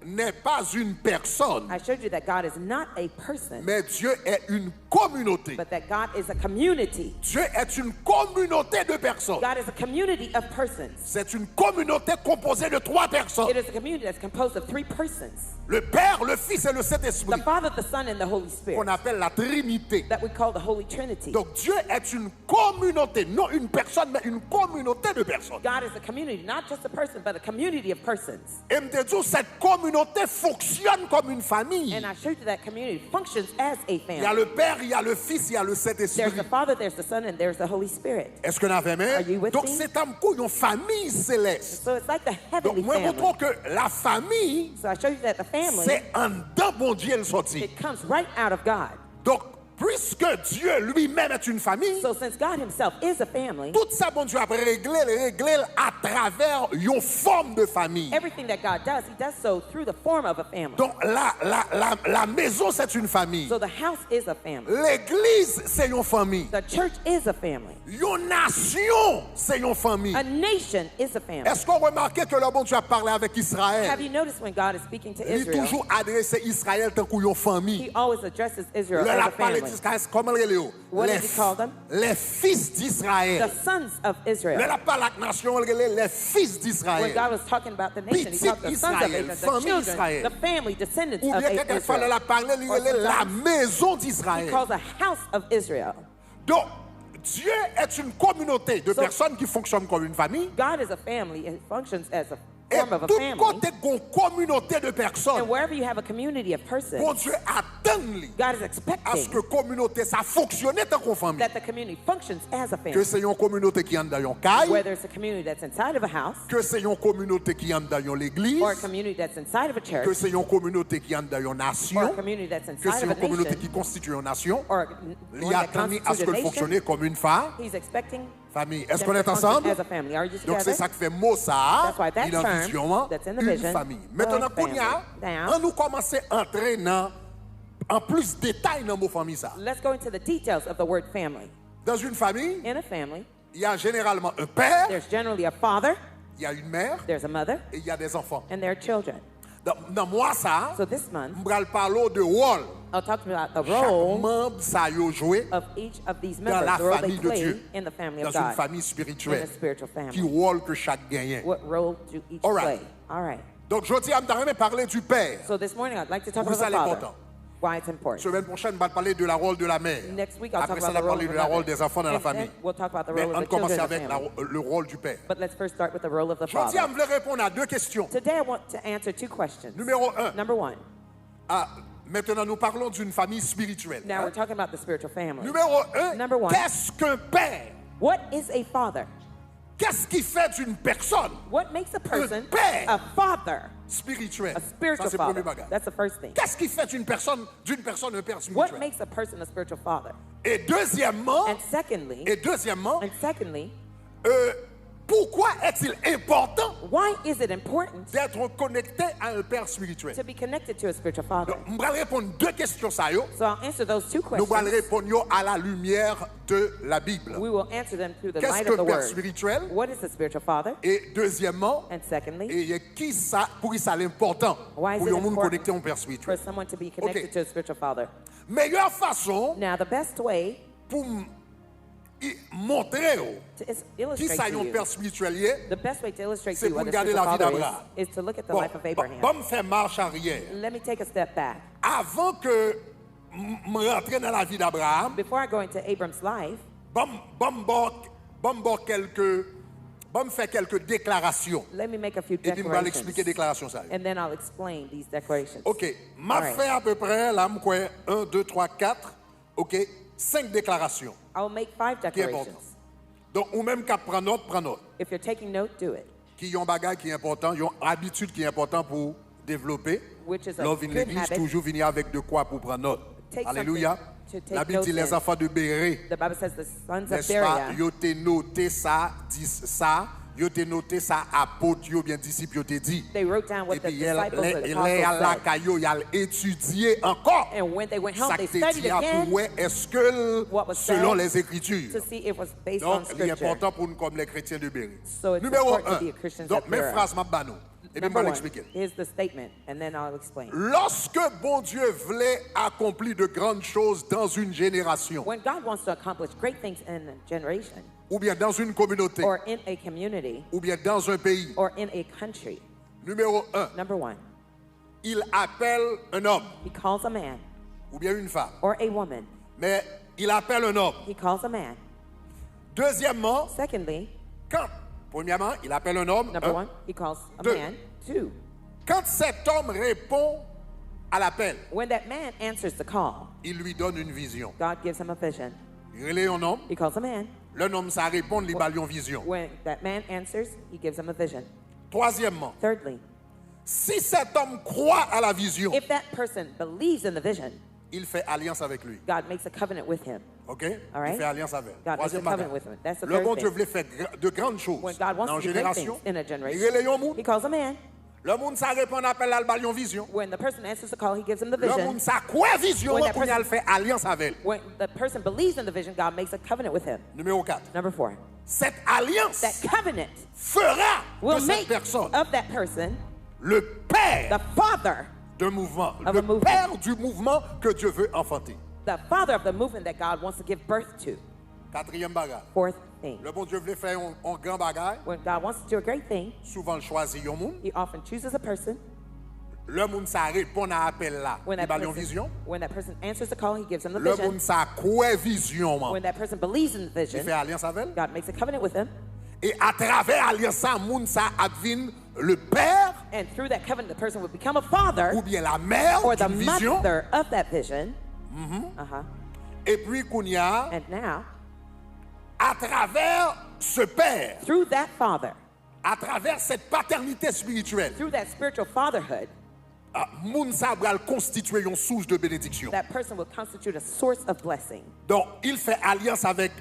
n'est pas une personne, I showed you that God is not a person, mais Dieu est une communauté. but that God is a community. Dieu est une communauté de personnes. God is a community of persons. C'est une communauté composée de 3 personnes. It is a community that's composed of 3 persons. Le Père, le Fils et le The Saint-Esprit, Father, the Son, and the Holy Spirit, qu'on appelle la Trinité. that we call the Holy Trinity. Donc Dieu est une communauté, non une personne, mais une communauté de personnes. God is a community, not just a person, but a community of persons. Et me dit, cette communauté fonctionne comme une famille. And I showed you that community functions as a Il y a family. le Père, il y a le Fils, il y a le There's Saint-Esprit. the Father, there's the Son, and there's the Holy Spirit. Est-ce que vous avez Are you with Donc me? c'est un coup une famille céleste. So it's like the Donc heavenly moi je family. montre que la famille, So I showed you that the family, c'est un dedans bon Dieu le sorti. it comes right out of God. Donc puisque Dieu lui-même est une famille, So since God himself is a family, tout ça bon Dieu a réglé à travers une forme de famille. everything that God does, he does so through the form of a family. Donc la maison c'est une famille. So the house is a family. L'église c'est une famille. The church is a family. Une nation c'est une famille. A nation is a family. Est-ce qu'on remarque que le bon Dieu a parlé avec Israël? Have you noticed when God is speaking to Il Israel, toujours adressé Israël tant qu'une famille. he always addresses Israel Le as la a parlé family? d'Israël, comment il est? What does he call them? Les fils The d'Israël. sons of Le Israel. la parlé la nation, les fils When d'Israël. God was talking about the nation, he Petit talked the sons of Israël, Israel, the famille children, Israël. the family, descendants Ou of bien quelquefois, Israel. la parlé, Or la sometimes maison he d'Israël. calls a house of Israel. Donc, Dieu est une communauté de So- personnes qui fonctionnent comme une famille. God is a family and functions as a Et form of a tout family. côté qu'on communauté de personnes, And wherever you have a community of bon persons, Dieu attend lui God is à ce expecting que communauté ça fonctionne tant qu'on famille. that the community functions as a Que family. c'est une communauté qui entre dans une caille, Whether it's a community that's inside of a house, que c'est une communauté qui entre dans l'église, or a community that's inside of a que church, c'est une communauté qui entre dans une or a nation, community that's que inside c'est of une a communauté nation, qui constitue une nation. or Il one a that attendu à ce constitutes que a nation, fonctionne comme une he's expecting famille. Est-ce them qu'on to est function ensemble? as a family. Are you Donc c'est together? ça qui fait mot ça, That's why that il a term vision, that's in the une vision famille. Maintenant, of family. Now- on nous commence à entrer dans en plus de détails dans mot famille ça. Let's go into the details of the word family. Dans une famille, In a family, il y a généralement un père, there's generally a father, il y a une mère there's a mother, et il y a des enfants. and there are children. Dans moi ça, So this month, je vais parler de rôle. I'll talk about the Chaque role membre ça a joué of each of these dans members, la the role they famille de play Dieu, in the family dans of une God, famille in spirituelle. a spiritual Qui family. rôle que chaque gagne. What role do each All right. play? All right. Donc je dis à me parler du père. So this morning, I'd like to talk Pourquoi about ça the est father. important? Why it's important. Semaine prochaine, on va parler de la rôle de la mère. Next week, I'll talk Après ça, about on the va role parler of de the la rôle mother. des enfants dans la And then famille. we'll talk about the Mais role on of the commence children in the avec family. le rôle du père. But let's first start with the role of the Je dis à father. me répondre à 2 questions. Today, I want to answer 2 questions. Numéro 1. Number 1. Maintenant, nous parlons d'une famille spirituelle. Now we're talking about the spiritual family. Numéro 1. Number 1. Qu'est-ce qu'un père? What is a father? Qu'est-ce qui fait d'une personne What makes a person père. a father, spirituelle? a spiritual Ça, c'est le premier father? bagage. That's the first thing. Qu'est-ce qui fait d'une personne un père What spirituel? makes a person a spiritual father? Et deuxièmement, And secondly, pourquoi est-il important why is it important d'être connecté à un père spirituel? to be connected to a spiritual father? Donc, je vais répondre 2 questions ça yo. So I'll answer those 2 Nous allons questions. répondre yo à la lumière de la Bible. We will answer them through the Qu'est-ce light of qu'un the père word. spirituel? What is a spiritual father? Et deuxièmement, And secondly, et pour qui ça l'important why is pour it un monde important connecté à un père for spirituel? someone to be connected Okay. to a spiritual father? Meilleure façon Now, the best way pour montrer to qui illustrate ça to un you, père spirituel est, the best way to illustrate c'est to you pour what a regarder spiritual la vie father d'Abraham. is to look at the Bon, life of Abraham. bon, me faire marche arrière. Let me take a step back. Avant que me rentre dans la vie d'Abraham, Before I go into Abram's life, bon me faire quelques déclarations. let me make a few Et puis, je vais l'expliquer declarations. déclaration ça. And then I'll explain these declarations. OK. M'a All right. fait à peu près, là, 1, 2, 3, 4, OK, 5 déclarations I'll make 5 qui est declarations. important. Donc, ou même qu'à prendre note. If you're taking note, do it. Qui ont bagage qui est important, ils ont habitude qui est important pour développer. Which is a L'homme good l'église habit. toujours venir avec de quoi pour prendre note. Take Alléluia. something to take La Bible dit notes les in. enfants de Béré. The Bible says the sons of N'est-ce pas? Beriah, Yo te noté ça, dit ça. Yo te noté ça, apôtre, yo bien disciple, yo te dit. they wrote down what Et the puis, disciples and il est à la apostles said. caillou, il a étudié encore. And when they went home, Ça they que te studied dit again pour est-ce que what was selon said les Écritures. to see if it was based on Donc, il est Scripture. important pour nous comme les chrétiens de Béry. So it's Numéro important to 1. be a Christian Donc, at mes Berea. phrases m'a banou. Et puis, Number je vais one, l'expliquer. here's the statement, and then I'll explain. Lorsque bon Dieu voulait accomplir de grandes choses dans une génération, When God wants to accomplish great things in a generation, ou bien dans une communauté, or in a community, ou bien dans un pays, or in a country, numéro 1, number one, il appelle un homme, he calls a man ou bien une femme. or a woman. Mais il appelle un homme. He calls a man. Deuxièmement, Secondly, premièrement, il appelle un homme. number un. one, he calls a Deux. man. Two, Quand cet homme répond à l'appel, when that man answers the call, il lui donne une vision. God gives him a vision. Il relève un homme, He calls a man. le homme ça répond, il lui une vision. When that man answers, he gives him a vision. Troisièmement, Thirdly, si cet homme croit à la vision, if that person believes in the vision, il fait alliance avec lui. God makes a covenant with him. OK? All right. Il fait alliance avec. God makes a Troisième covenant bagage. with him. That's the Le third bon thing. Dieu voulait faire de grandes choses When God wants dans to une do great génération. things in a Il generation, relève un monde. he calls a man. Le monde ça répond à l'appel, à une vision. When the person answers the call, he gives him the Le vision. monde ça croit vision, When that pour person- il fait alliance avec. When the person believes in the vision, God makes a covenant with him. Numéro 4. Number four, Cette alliance that covenant fera will de cette make personne of that person le père the father, d'un mouvement, of le a movement. père du mouvement que Dieu veut enfanter. the father of the movement that God wants to give birth to. Quatrième bagage. Fourth thing, Le bon Dieu voulait faire un grand bagage. when God wants to do a great thing, Souvent, il choisit un monde. he often chooses a person. Le monde ça répond à l'appel là. When Il that, a une vision. person answers the call, he gives him the Le vision. monde ça croit vision. man. When that person believes in the Il vision, fait alliance avec elle. God makes a covenant with him. Et à travers alliance ça, monde ça advine le père And through that covenant, the person will become a father ou bien la mère or the d'une vision. mother of that vision. Et puis qu'on y a, And now, à travers ce père, through that father, à travers cette paternité spirituelle, through that spiritual fatherhood, moun sa bral constituer une source de bénédiction. that person will constitute a source of blessing. Donc, il fait alliance avec,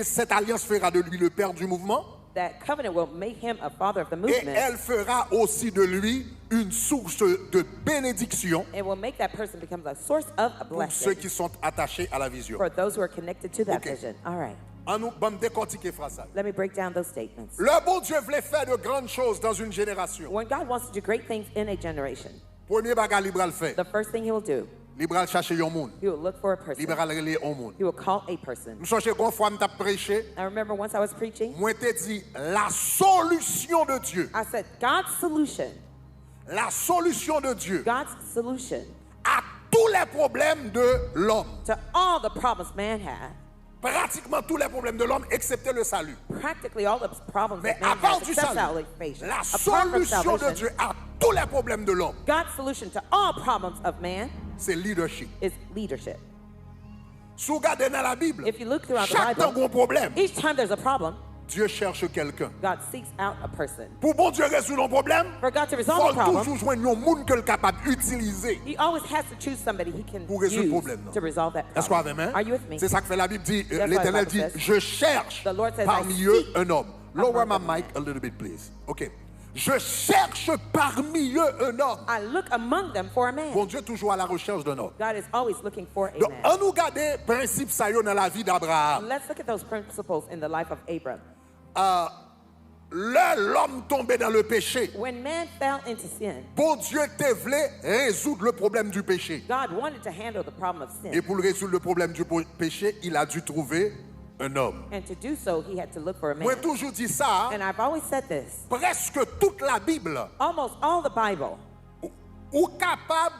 cette alliance fera de lui le père du mouvement That covenant will make him a father of the et movement. elle fera aussi de lui une source de bénédiction It will make that person become a source of a pour ceux blessing qui sont attachés à la vision. for those who are connected to that Okay. vision. All right. En nous, bon, décortiquer phrase ça. Let me break down those statements. Le bon Dieu voulait faire de grandes choses dans une génération. When God wants to do great things in a generation, Premier bagage libéral fait. the first thing he will do, Libéral chercher un monde. he will look for a person. Libéral relé un monde. He will call a person. Nous cherchons une fois m't'a prêché, I remember once I was preaching, moi t'ai dit la solution de Dieu. I said, God's solution à solution tous les problèmes de l'homme. to all the problems man had, Pratiquement tous les problèmes de l'homme, excepté le salut. practically all the problems Mais that man à part has du except salut, salvation. la Apart from solution de salvation, Dieu à tous les problèmes de l'homme, God's solution to all problems of man c'est leadership. is leadership. Si vous regardez dans la Bible, If you look throughout the chaque temps Bible, qu'on problème, each time there's a problem, Dieu cherche quelqu'un. God seeks out a person. Pour bon Dieu résoudre un problème, For God to il resolve faut the problem, toujours joindre un monde que le capable d'utiliser. He always has to choose somebody he can Pour résoudre le use problème, non? to resolve that Est-ce qu'on problem. avait, hein? Are you with me? C'est ça que fait la Bible dit, That's why l'Éternel the dit, Bible says, je cherche the Lord says, parmi I eux seek un homme. Lower among my them mic a little bit, please. OK. Je cherche parmi eux un homme. I look among them for a Bon man. Dieu toujours à la recherche d'un homme. God is always looking for a Donc, man. on nous garde principe ça yo dans la vie d'Abraham. Let's look at those principles in the life of Abram. L'homme tombé dans le péché. When man fell into sin, Bon Dieu te voulait résoudre le problème du péché. God wanted to handle the problem of Et sin. pour résoudre le problème du péché, il a dû trouver un homme. And to do so, he had to look for a Moi man. toujours dit ça, And I've always said this. presque toute la Bible, Almost all the Bible, ou capable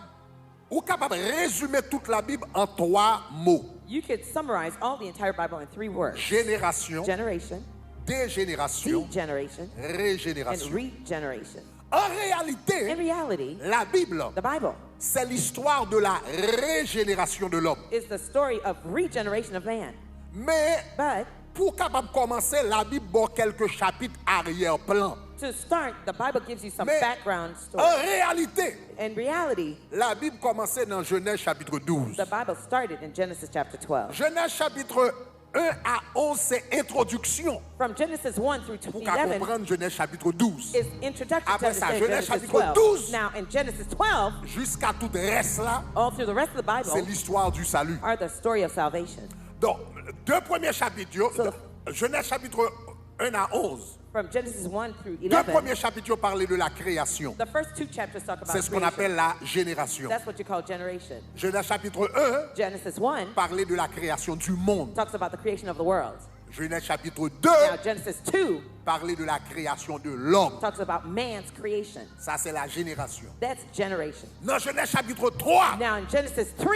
de résumer toute la Bible en 3 mots. you could summarize all the entire Bible in 3 words. Génération, Generation, dégénération, degeneration, and régénération. regeneration. En In réalité, reality, la Bible, the Bible c'est l'histoire de la régénération de l'homme. is the story of regeneration of man. Mais But pour capable commencer, la Bible a quelques chapitres arrière-plan. to start, the Bible gives you some Mais background en story. réalité, In reality, la Bible commençait dans Genèse chapitre 12. the Bible started in Genesis chapter 12. Genèse chapitre 1 à 11, c'est introduction From Genesis 1 through pour qu'à 11 comprendre Genèse chapitre 12. is introduction to Après ça, understand Genèse Genesis chapitre 12. 12. Now, in Genesis 12, Jusqu'à tout le reste là, all through the rest of the c'est Bible l'histoire du salut. are the story of salvation. Donc, deux premiers chapitres, So- Genèse chapitre 1 à 11, from Genesis 1 through Deux 11, premiers chapitres parlaient de la création. the first 2 chapters talk about C'est ce qu'on creation. appelle la génération. That's what you call generation. Genèse chapitre 1 Genesis 1 parlait de la création du monde. talks about the creation of the world. Genèse chapitre 2 Now, Genesis 2 parlait de la création de l'homme. talks about man's creation. Ça, c'est la génération. That's generation. Dans Genèse chapitre 3, Now, in Genesis 3,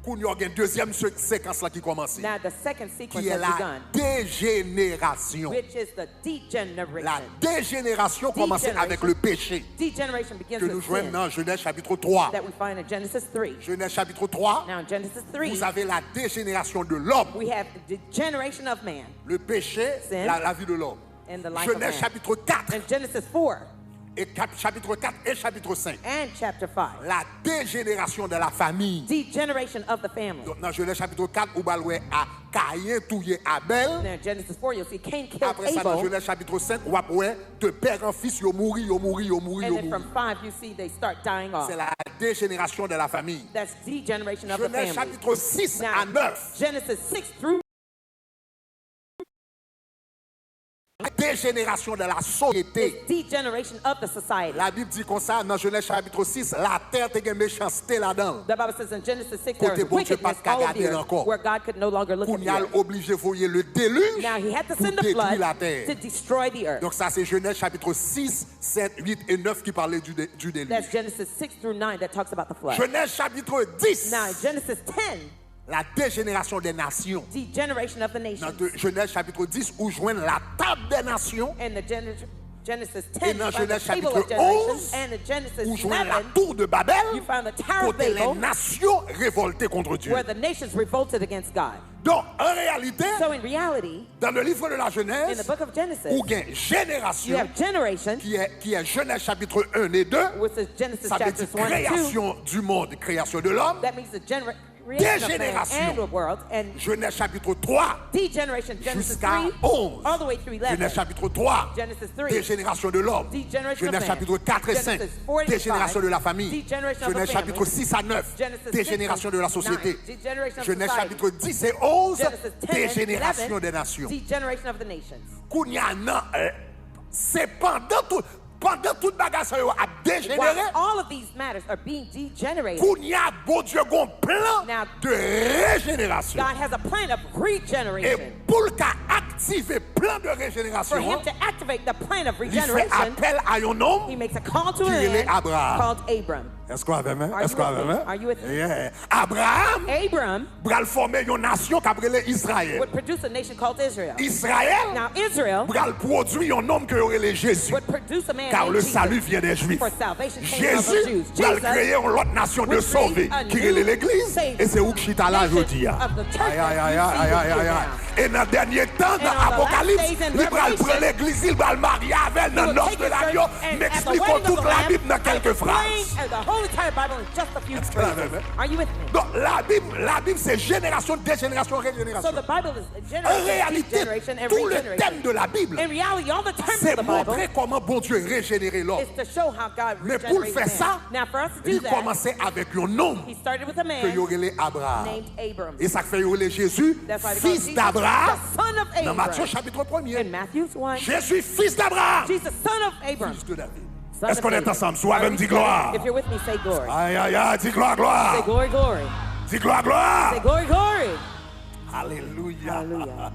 il y a une deuxième séquence là qui commence. now the second sequence Qui est has la begun, dégénération. which is the degeneration. La dégénération commence avec le péché Degeneration begins que nous with joignons sin dans Genèse chapitre 3. that we find in Genesis 3. Genèse chapitre 3, Now, in Genesis 3, vous avez la dégénération de l'homme, we have the generation of man le péché, Sin. la vie de l'homme. and the life of Genèse man. chapitre 4 In Genesis 4 et chapitre 4 et chapitre 5. and chapter 5, La dégénération de la famille. degeneration of the family. Donc, dans Genèse chapitre 4, vous allez à Caïn touiller Abel. Now, in Genesis 4, you'll see Cain killed Après ça, dans Abel. Genèse chapitre 5, vous allez de père en fils, ils mourent, ils mourent, ils mourent, And ils then mourent. from 5, you see they start dying off. C'est la dégénération de la famille. That's degeneration of the Genèse family. chapitre 6 Now, à 9. Genesis 6 through La dégénération de la société. degeneration of the society. La Bible dit comme ça, dans Genèse chapitre 6, la terre te gen méchanceté là-dedans. The Bible says in Genesis 6 there Côté was bon Dieu wickedness pas all over regarder the earth encore. where God could no longer look at Qu'on the y a earth. obligé de voyer le déluge Now he had to pour send the détruire la flood terre. to destroy the earth. Donc ça c'est Genèse chapitre 6, 7, 8 et 9 qui parlait du déluge. That's Genesis 6 through 9 that talks about the flood. Genèse chapitre 10, Now Genesis 10, la dégénération des nations. degeneration of the Dans nations. Genèse chapitre 10, où joignent la table des nations, And the Genesis Et 10, dans you find the Genèse table chapitre of generations. 11, And in Genesis où joignent la 11, tour de Babel, you find the Tower of côté les Babel, nations révoltées contre Dieu. where the nations revolted against God. Donc, en réalité, So in reality, dans le livre de la in the Genèse, book of Genesis, où il y a you génération, have generation, qui est Genèse chapitre 1 et 2, which is Genesis ça veut dire chapters 1 and 2. création du monde, création de l'homme. That means the creation of man Dégénération. and the world. And Genèse chapitre 3 degeneration, Genesis jusqu'à 3, 11. all the way through 11. Genèse chapitre 3, Genesis 3, dégénération de l'homme. degeneration of Genèse man. chapitre 4 et 5, Genesis 4 and dégénération 5, de la famille. degeneration of the Genèse chapitre family. 6 à 9, Genesis dégénération de la 6 and société. 9, degeneration of Genèse society. chapitre 10 et 11, Genesis 10 dégénération and des 11, nations. degeneration of the nations. Kounya nan, c'est pendant toute bagarre ça yo a While dégénéré. all of these matters are being degenerated, Kounya bon Dieu gon plan Now, de régénération. God has a plan of Et regeneration. pour le cas activer plan de For régénération, him to activate the plan of il fait regeneration, appel à un he homme. makes a call to Qui a est man Abraham. called Abram. Est-ce qu'on avait même? Are Est-ce you qu'on with avait me? même? Are you with me? Yeah. Abraham Abram bral former une nation qui appelée Israël. would produce a nation called Israel. Israël Now Israel bral produire un homme qui aurait Jésus. would produce a man Car named le Jesus. salut vient des Juifs. For salvation came from the Jésus Jews. va Jesus créer une autre nation de would sauver create a qui est new l'église. Savior. Et c'est où que chita là Nation aujourd'hui. of the church Aïe, aïe, that aïe, you aïe, see aïe, here aïe, now. aïe. Et dans le dernier temps, And on dans the last Apocalypse, days in il va Revelation, prendre l'église, il va le marier avec He le will noce take de his church l'avion. and at the M'expliquons wedding of toute the la Lamb Bible dans and quelques explain phrases. the whole entire Bible in just a few phrases. Are you with me? Donc la Bible c'est génération, dégénération, So régénération. the Bible is En generation, réalité, degeneration, and tout le regeneration. thème de la Bible, In reality, all the terms c'est of the Bible montrer comment bon Dieu régénérer l'homme. is to show how God Mais pour le regenerates faire ça, man. Now, for us to do il that, commençait avec un homme he started with a que man Yorele Abraham. named Abram. Et ça fait Yorele Jésus, That's why they call fils Jesus d'Abraham. the son of Dans Matthieu Abram. chapitre 1er. In Matthew 1, Jésus, fils d'Abraham. Jesus, son of Abram. Fils de David. Son Est-ce of qu'on est David. ensemble? Sois Are avec we me, dis together? gloire. If you're with me, say glory. Aïe, aïe, aïe, dis gloire, Say gloire. glory, glory. Dis gloire, gloire. Say glory, glory. Alléluia. Hallelujah.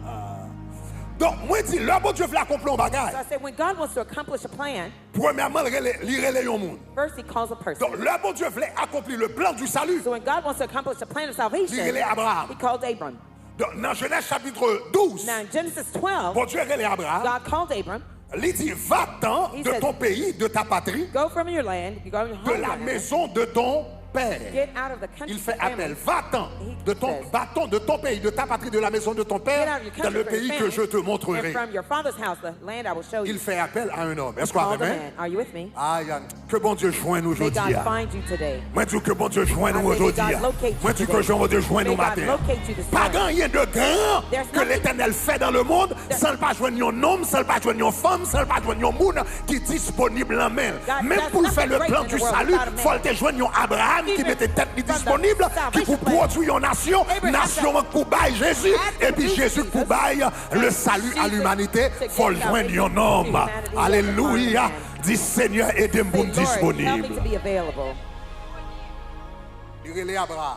Donc, moi, dis, le bon Dieu veut accomplir un bagage. So I said, when God wants to accomplish a plan, Premièrement, il relève un monde. first he calls a person. Donc, le bon Dieu voulait accomplir le plan du salut. So when God wants to accomplish a plan of salvation, Il relève Abraham. he called Abram. Donc, dans Genèse chapitre 12, Now in Genesis 12, bon Dieu relève Abraham. God called Abram, Il dit, va-t'en He de says- ton pays, de ta patrie, go from your land, you go from your de la homeland, maison de ton père. get out of the country Il of fait your appel, family. va-t'en de ton says- bâton, de ton pays, de ta patrie, de la maison de ton Get père, out of your dans country le from your pays que family, je te and montrerai. from your father's house, the land I will show Il you. fait appel à un homme. Est-ce qu'on Call a the man. Are you with me? Aïe, aïe. Que bon Dieu joigne nous May aujourd'hui. God find you today. Moi, dis que bon Dieu joigne nous I say, may aujourd'hui. God locate you Moi, dis que today. bon Dieu joigne nous May God matin. locate you this Pas morning. rien de grand There's que nothing- l'Éternel fait dans le monde, sans pas joindre un homme, sans pas joindre une femme, sans pas joindre un monde qui est disponible en main. God Même does pour faire le nothing plan great du in the world salut, without a man. il faut te joindre un Abraham Abraham qui mettait tête disponible, qui pour produire une nation, nation pour bailler Jésus, et puis Jésus pour bailler le salut à l'humanité, faut le joindre un homme. Alléluia. Dit Seigneur, aidez-moi disponible.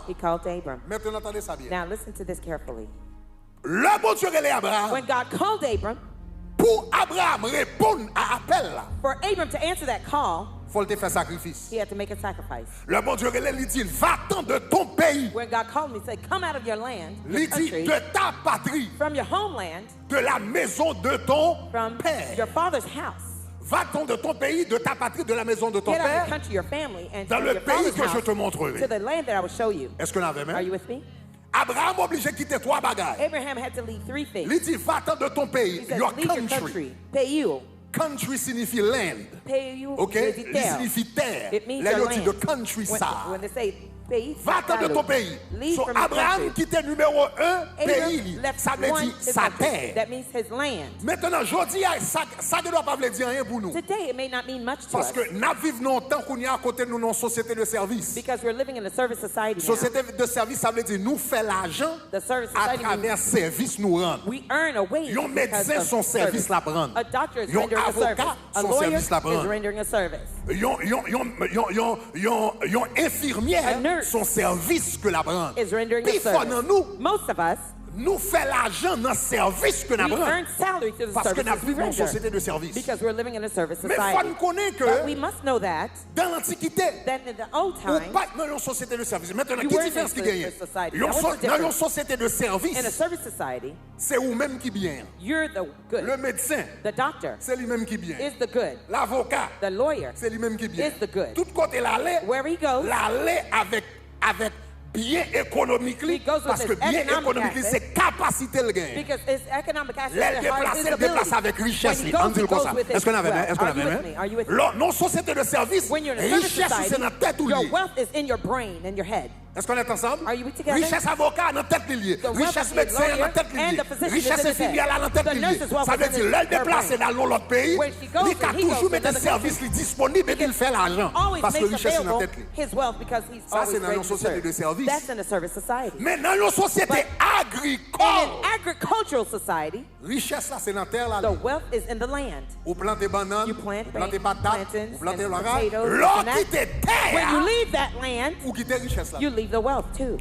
He called Abram. Maintenant, attendez ça bien. Now listen to this carefully. Le bon Dieu relève Abraham. When God called Abram, Pour Abraham répondre à l'appel, for Abram to answer that call, il faut te faire sacrifice. he had to make a sacrifice. Le bon Dieu relève, il dit, va-t'en de ton pays. When God called him, he said, come out of your land, your Il dit, country, de ta patrie, from your homeland, de la maison de ton from père. your father's house. Va-t'en de ton pays, de ta patrie, de la maison de ton Get out of your père, country, your family, and dans from le your pays father's que je house te montrerai. to the land that I will show you. Est-ce qu'on avait Are même? you with me? Abraham obligé de quitter trois bagages. Abraham had to leave three things. Il dit, va-t'en de ton pays, He said, your leave your country. country. Peiu. Country signifie land. Peiu Ok? veut Il dire terre. signifie terre. It means Là, your il dit land. de countryside. When they say pays, Va-t'en de ton pays. leave So, from your Abraham country. quittait numéro 1 pays. Abraham left Ça veut one, dire his sa country. terre. That means his land. Maintenant, je dis, ça ne doit pas dire rien pour nous. Today, it may not mean much to Parce us que nous vivons longtemps qu'on y a à côté de nous dans une société de service. because we're living in a service society now. Société de service, ça veut dire nous faisons l'argent The service à society means travers service nous rendre. we earn a wage Yon because médecin of son service service. la prendre. A doctor is Yon rendering a service. avocat A son lawyer service la is prendre. rendering a service. Yon infirmière A nurse son service que la prendre. Is rendering Puis a service. nous, Most of us, nous faisons l'argent dans le service que nous we earn prendre. salary through the Parce que nous services we vivons dans une render société de service. because we're living in a service Mais il faut society. nous connaître But we que must know that dans l'Antiquité, in the old ou time, pas dans une société de service. Maintenant, You quelle were différence in qui a gagne? society. Dans Now, what's the une difference? société de in a service, service society, c'est vous-même qui bien. you're the good. Le médecin, The doctor c'est lui-même qui bien. is the good. L'avocat, The lawyer c'est lui-même qui bien. is the good. Tout côté l'aller, Where he goes, l'aller avec bien économique, He goes with parce que his bien economic économique, assets. c'est capacité le gain. because his economic assets L'aile are his déplacé, le ability. déplace avec richesse. When he On goes, dit he comme goes ça. with it Est-ce qu'on avait well. Est-ce qu'on Are you avait with me? Are you with me? Non, société de service, When you're in a service richesse, c'est society, dans la tête ou your lié. wealth is in your brain and your head. Est-ce qu'on est ensemble? Are you together? Richesse avocat dans tête liée. The wealth Richesse of the médecin dans lawyer tête and liée. the physician Richesse is in his head. infirmière dans tête The liée. nurse's wealth Ça is veut in dire his- l'aile her déplacée brain. dans l'autre pays, When she goes, il a when he toujours goes mettre to des another services disponibles et il fait l'argent. Always Parce que makes richesse est dans available tête liée. his wealth because he's Ça, always c'est dans ready une to société serve. de service. That's in a service society. Mais dans une société In agricole, an agricultural society, richesse là, c'est dans la terre là. the wealth is in the land. Vous plantez banane, You plant vous plantez patates, plantains vous plantez and l'orage. potatoes, L'or and that. quitte When you terre, leave that land, ou quitte richesse là. you leave the wealth too.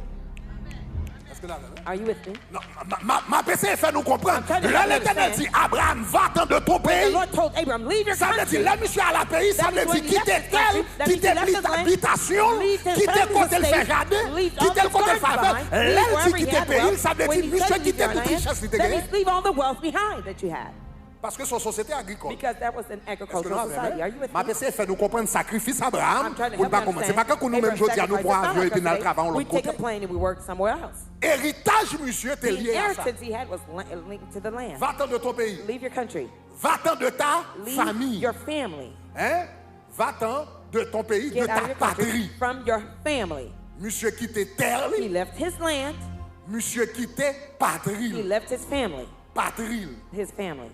Est-ce que là, Are you with me? non, ma PC fait nous comprendre. I'm trying to Là, help you l'Éternel understand. dit, Abraham, va-t'en de ton The pays. Lord told Abraham, leave your Ça veut country. dire, là, monsieur à la pays, ça That veut means dire when he quitter left his terre, country, that means quitter he left his land, l'habitation, leave his quitter family, côté le his fait estate, jardin, leave all quitter le the côté le gardens faveur. behind, Là, leave il wherever dit he quitter had pays, wealth. ça veut When dire, he monsieur said leave quitter your toute land, richesse qu'il te that gagne. means leave all the wealth behind that you had. Parce que son société agricole. Because that was an Est-ce que agricultural nous society. Are you with Ma me? PC fait nous comprendre sacrifice Abraham. I'm trying to Pour help pas you commencer. C'est understand. pas quand nous-mêmes, Abraham je dis à nous sacrificed. pour It's not avion et like puis dans le us travail, on today. We l'autre take a côté. plane and we work somewhere else. Héritage, monsieur, The t'es lié à ça. inheritance he had was linked to the land. Va-t'en de ton pays. Leave your country. Va-t'en de ta Leave famille. your family. Hein? Va-t'en de ton pays, de Get out ta of your country patrie. from your family. Monsieur quittait terre, He left his land. monsieur quittait He patrie. left his family. Patrie. His family.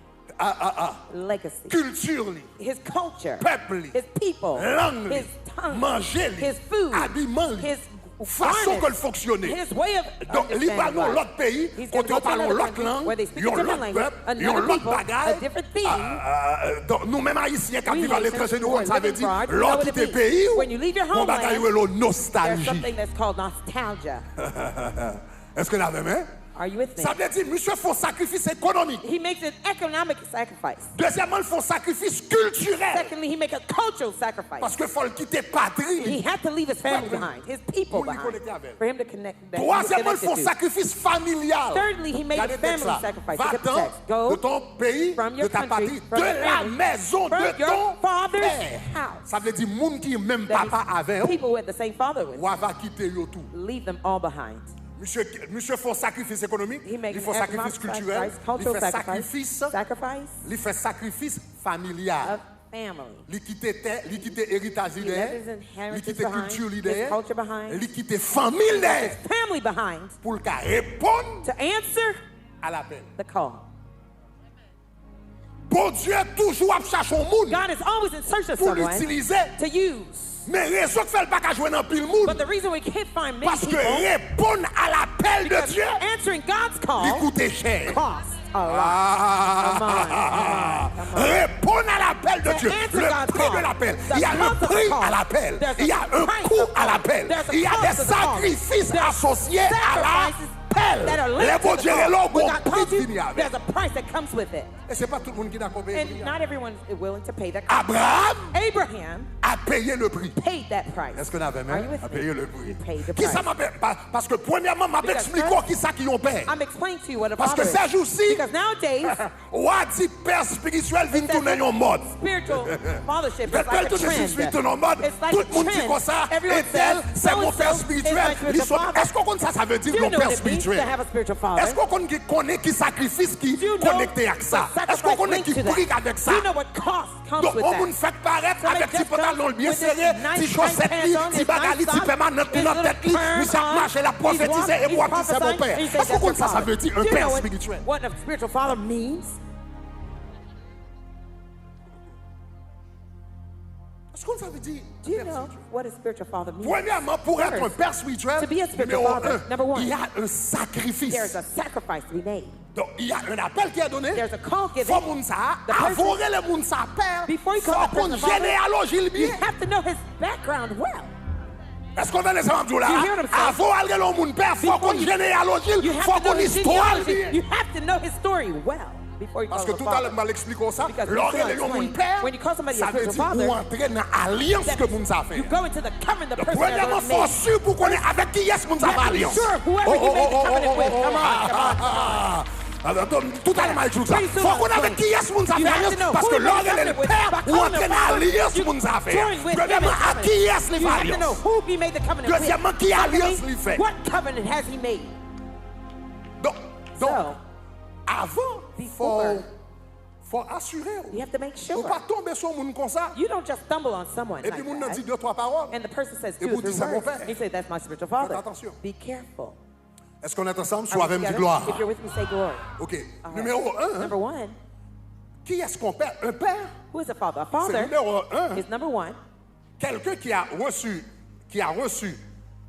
Legacy. Culture. His culture. Peuple. His people. Langue. His tongue. Manger. His food. Habillement. His façon garments, que le fonctionne. His way of Donc, il va understanding dans life. l'autre pays, He's quand gonna on go to parle another l'autre country langue, where they speak ils ont a different l'autre language, peuple, ils ont another l'autre people, a bagage. different thing. Donc, nous-mêmes haïtiens, quand We nous vivons à Haitians l'étranger, nous, who are ça veut living dire, abroad, you know l'autre what it quitte means. pays, When you leave your on va homeland, gagner le There's nostalgie. something that's called nostalgia. Est-ce que l'avez même? Are you with me? Ça veut dire, monsieur, il faut sacrifice économique. He makes an economic sacrifice. Deuxièmement, il faut sacrifice culturel. Secondly, he makes a cultural sacrifice. Parce qu'il faut le quitter patrie. He had to leave his family behind, his people Pour lui behind, connecter avec. for him to connect. that he was Troisièmement, il faut connected to. sacrifice familial. Thirdly, he made a Regardez le texte family là. sacrifice. Look at the Va-t'en text. Go de ton pays, from de your ta country, patrie, from de your la family, maison from de your ton father's père. house. Ça veut dire monde qui est même That papa means avec, people who had the same father with, ou va quitter yo tout. leave them all behind. Monsieur faut sacrifice économique, He makes il faut an sacrifice economic culturel, sacrifice, il cultural fait sacrifice, il fait sacrifice familial. of family. Il quitte terre, il quitte héritage He leader, left his il inheritance quitte behind, culture his leader, culture behind, il quitte famille leader his family behind pour le répondre to answer à l'appel. the call. Bon Dieu toujours à chercher un monde God is always in search of pour someone l'utiliser to use Mais raison que fait pas qu'à jouer dans pile monde. But the reason we can't find many Parce que people, répondre à l'appel de because Dieu, answering God's il call coûte cher. costs a lot. Répondre à l'appel de To Dieu. answer Le God's prix call. de l'appel. The Il y a un cost of the prix call. à l'appel. There's a Il y a un price coût of à call. l'appel. There's a Il y a cost des of the call. sacrifices There's associés à sacrifices l'appel. that are Les linked to beaux the dieux call. là, When bon God prix calls de you, venir avec. there's a price that comes with it. Et c'est pas tout le monde qui est d'accord avec And not everyone is willing to pay that cost. Abraham Abraham a payé le prix. paid that price. Est-ce qu'on avait Are you même with a me? payé le prix? You paid the Qui ça price. m'appelle? Parce que premièrement, m'a Because expliqué first, qui ça qui ont père. I'm explaining to you what a Parce que father ces is. jours-ci, Because nowadays, on a dit père spirituel vient It tourner says en mode. spiritual fathership is Père like a tourner trend. spirituel en mode. It's like Tout a le monde dit trend. comme ça. Everyone Et tel, says, c'est mon so-and-so père is spirituel. my spiritual father. Est-ce qu'on connaît ça veut dire Do you mon know père what it means to spirituel? have a spiritual father? Est-ce qu'on connaît qui sacrifice qui Do you know connecté avec ça? the Est-ce qu'on sacrifice connaît linked qui to that? prie avec ça? Do you know what cost comes Donc, with on that? vous fait paraître Somebody avec petit just pantalon comes bien with serré, his nice petit chaussette, tight pants on, petit his bagali, nice petit socks, permanent, his dans tête, little lui, ça perm marche, et la on. prophétisé, et He's moi, qui c'est mon prophesying, père. and he says Est-ce qu'on that's connaît ça, your ça veut dire father. un Do you père know spirituel? what a spiritual father means? Est-ce qu'on ça veut dire Do you un père know spirituel? what a spiritual father means? Premièrement, pour être un First, père spirituel, to be a spiritual numéro father, number un, one, il y a un sacrifice. There's a sacrifice to be made. Donc, il y a un appel qui est donné. There's a call given. Faut moun sa, The person- avant le moun sa père, Before you call faut that person qu'on a father, généalogie le You bien. have to know his background well. Est-ce qu'on va laisser un là? You hear what I'm saying? Avant aller le moun père, faut Before qu'on you- généalogie, You have faut to know qu'on his histoire genealogy. bien. You have to know his story well before you Parce call que him tout a à l'heure, father. m'a l'expliqué ça. Because Lorsque before I le moun explain, père, when you call somebody a ça veut spiritual dire father, ou entrer dans l'alliance That que moun sa fait. you go into the covenant the person has Premièrement, already faut made. sûr pour connaître avec qui est-ce moun sa You have fait to be alliance. sure whoever you made the covenant with. Come on, come on, come on. Alors, tout à l'heure, m'a dit ça. Pretty soon Faut I'll qu'on avec qui est-ce moun sa You fait have to alliance. know Parce who que you made lorsque the le covenant with. père By ou calling entrer the dans father, l'alliance you moun sa fait. join with him in Premièrement, à covenant. qui est-ce les You have to know alliance? who he made the covenant with. Deuxièmement, qui alliance Secondly, lui fait? What covenant has he made? Donc, So, avant, before, faut assurer. you have to make Ou sure. pas tomber sur moun comme ça. You don't just stumble on someone Et like puis moun nan dit that. deux, trois paroles. And the person says Et two or vous three dites, c'est mon words. père. And you say, that's my spiritual father. attention. Be careful. Est-ce qu'on est ensemble? Are Soit we avec du together? gloire. If you're with me, say glory. OK. All right. Numéro un, Number one, qui est-ce qu'on père? Un père? who is a father? A C'est father numéro un. is number one, Quelqu'un qui a reçu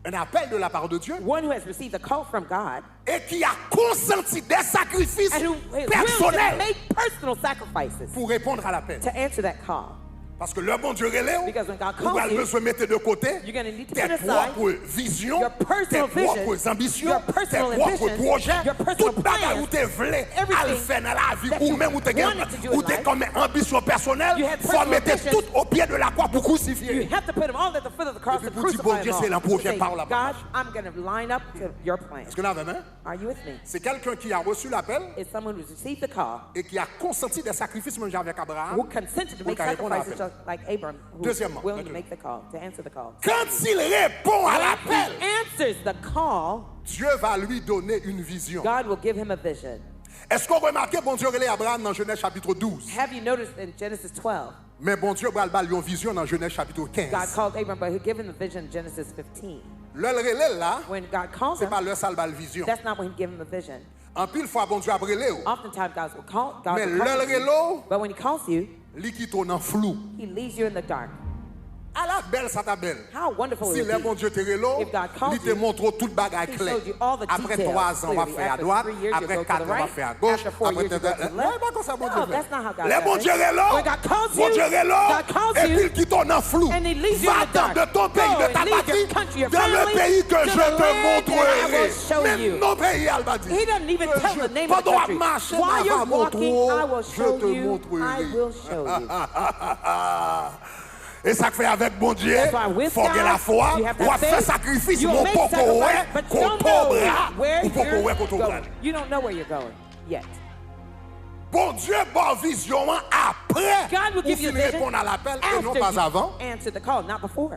un appel de la part de Dieu one who has received a call from God et qui a consenti des sacrifices and who is willing to personnels make personal sacrifices pour répondre à l'appel. to answer that call. Parce que le bon Dieu relève, Because when God vous calls allez you, besoin de mettre de côté you're gonna need to tes put aside propres visions, your tes personal vision, propres ambitions, your tes personal propres ambitions, projets, your personal tout bagage plans, où tu voulais everything faire dans la vie, that ou you même où tu wanted to do in life. comme ambition personnelle, You had il faut personal mettre ambitions. tout au pied de la croix pour You crucifier. have to put them all at the foot of the cross Et puis and pour dire, bon crucify Dieu, them c'est la all. prochaine Say, par la God, I'm going to line up to your plan. Est-ce que vous avez main? Are you with me? C'est quelqu'un qui a reçu l'appel It's someone who's received the call, et qui a consenti des sacrifices, même avec Abraham. who consented to pour make qu'elle réponde à sacrifices l'appel. just like Abram, who's Deuxièmement, willing to maintenant. make the call, to answer the call. Quand il répond à When l'appel, he answers the call, Dieu va lui donner une vision. God will give him a vision. Est-ce qu'on remarque, bon Dieu relève Abraham dans Genèse chapitre 12? Have you noticed in Genesis 12, Mais bon Dieu va lui une vision dans Genèse chapitre God 15. called Abram, but he gave him the vision in Genesis 15. Le relève là, When God calls c'est him, pas le sale bal vision. that's not when he gave him the vision. En pile fois, bon Dieu a relève. Oftentimes, God will call Mais you, le but when he calls you, lui qui tourne en flou. he leaves you in the dark. À la belle, ça t'a belle. How wonderful Si it le would bon be Dieu te relève, if God calls il te you, montre tout le bagage he clair. showed you all the Après details 3 ans, on va clearly. faire à After droite. 3 years, Après you go to 4 the ans, on va right. faire à gauche. After 4 Après years, you go to the non, left. pas comme ça, bon No, Dieu that's fait. not how God Le does bon it. Dieu relève, When God calls bon you, Dieu relève, God calls et you, puis il qui tourne en flou. and he leaves you in the Va-t'en dark. de ton pays, Go de and ta leave your patrie, country, your dans le family, pays que to je the te land that I will montrerai. show Même you. nos pays, elle m'a dit. He doesn't even tell the name Pas of the droit country. marcher, While mais you're va walking, I will je show te you. montrerai. I will show you. Et ça fait avec bon Dieu, That's why with faut que la God, foi, you have ou that faire faith. sacrifice, You'll mon make poko sacrifice, ouais, but you qu'on don't know t'obra, where ou poko ouais, you're qu'on t'obra. going. You don't know where you're going yet. Bon Dieu, bon vision, après, God will ou give you a fin vision répondre à l'appel, et non after pas you avant. answer the call, not before.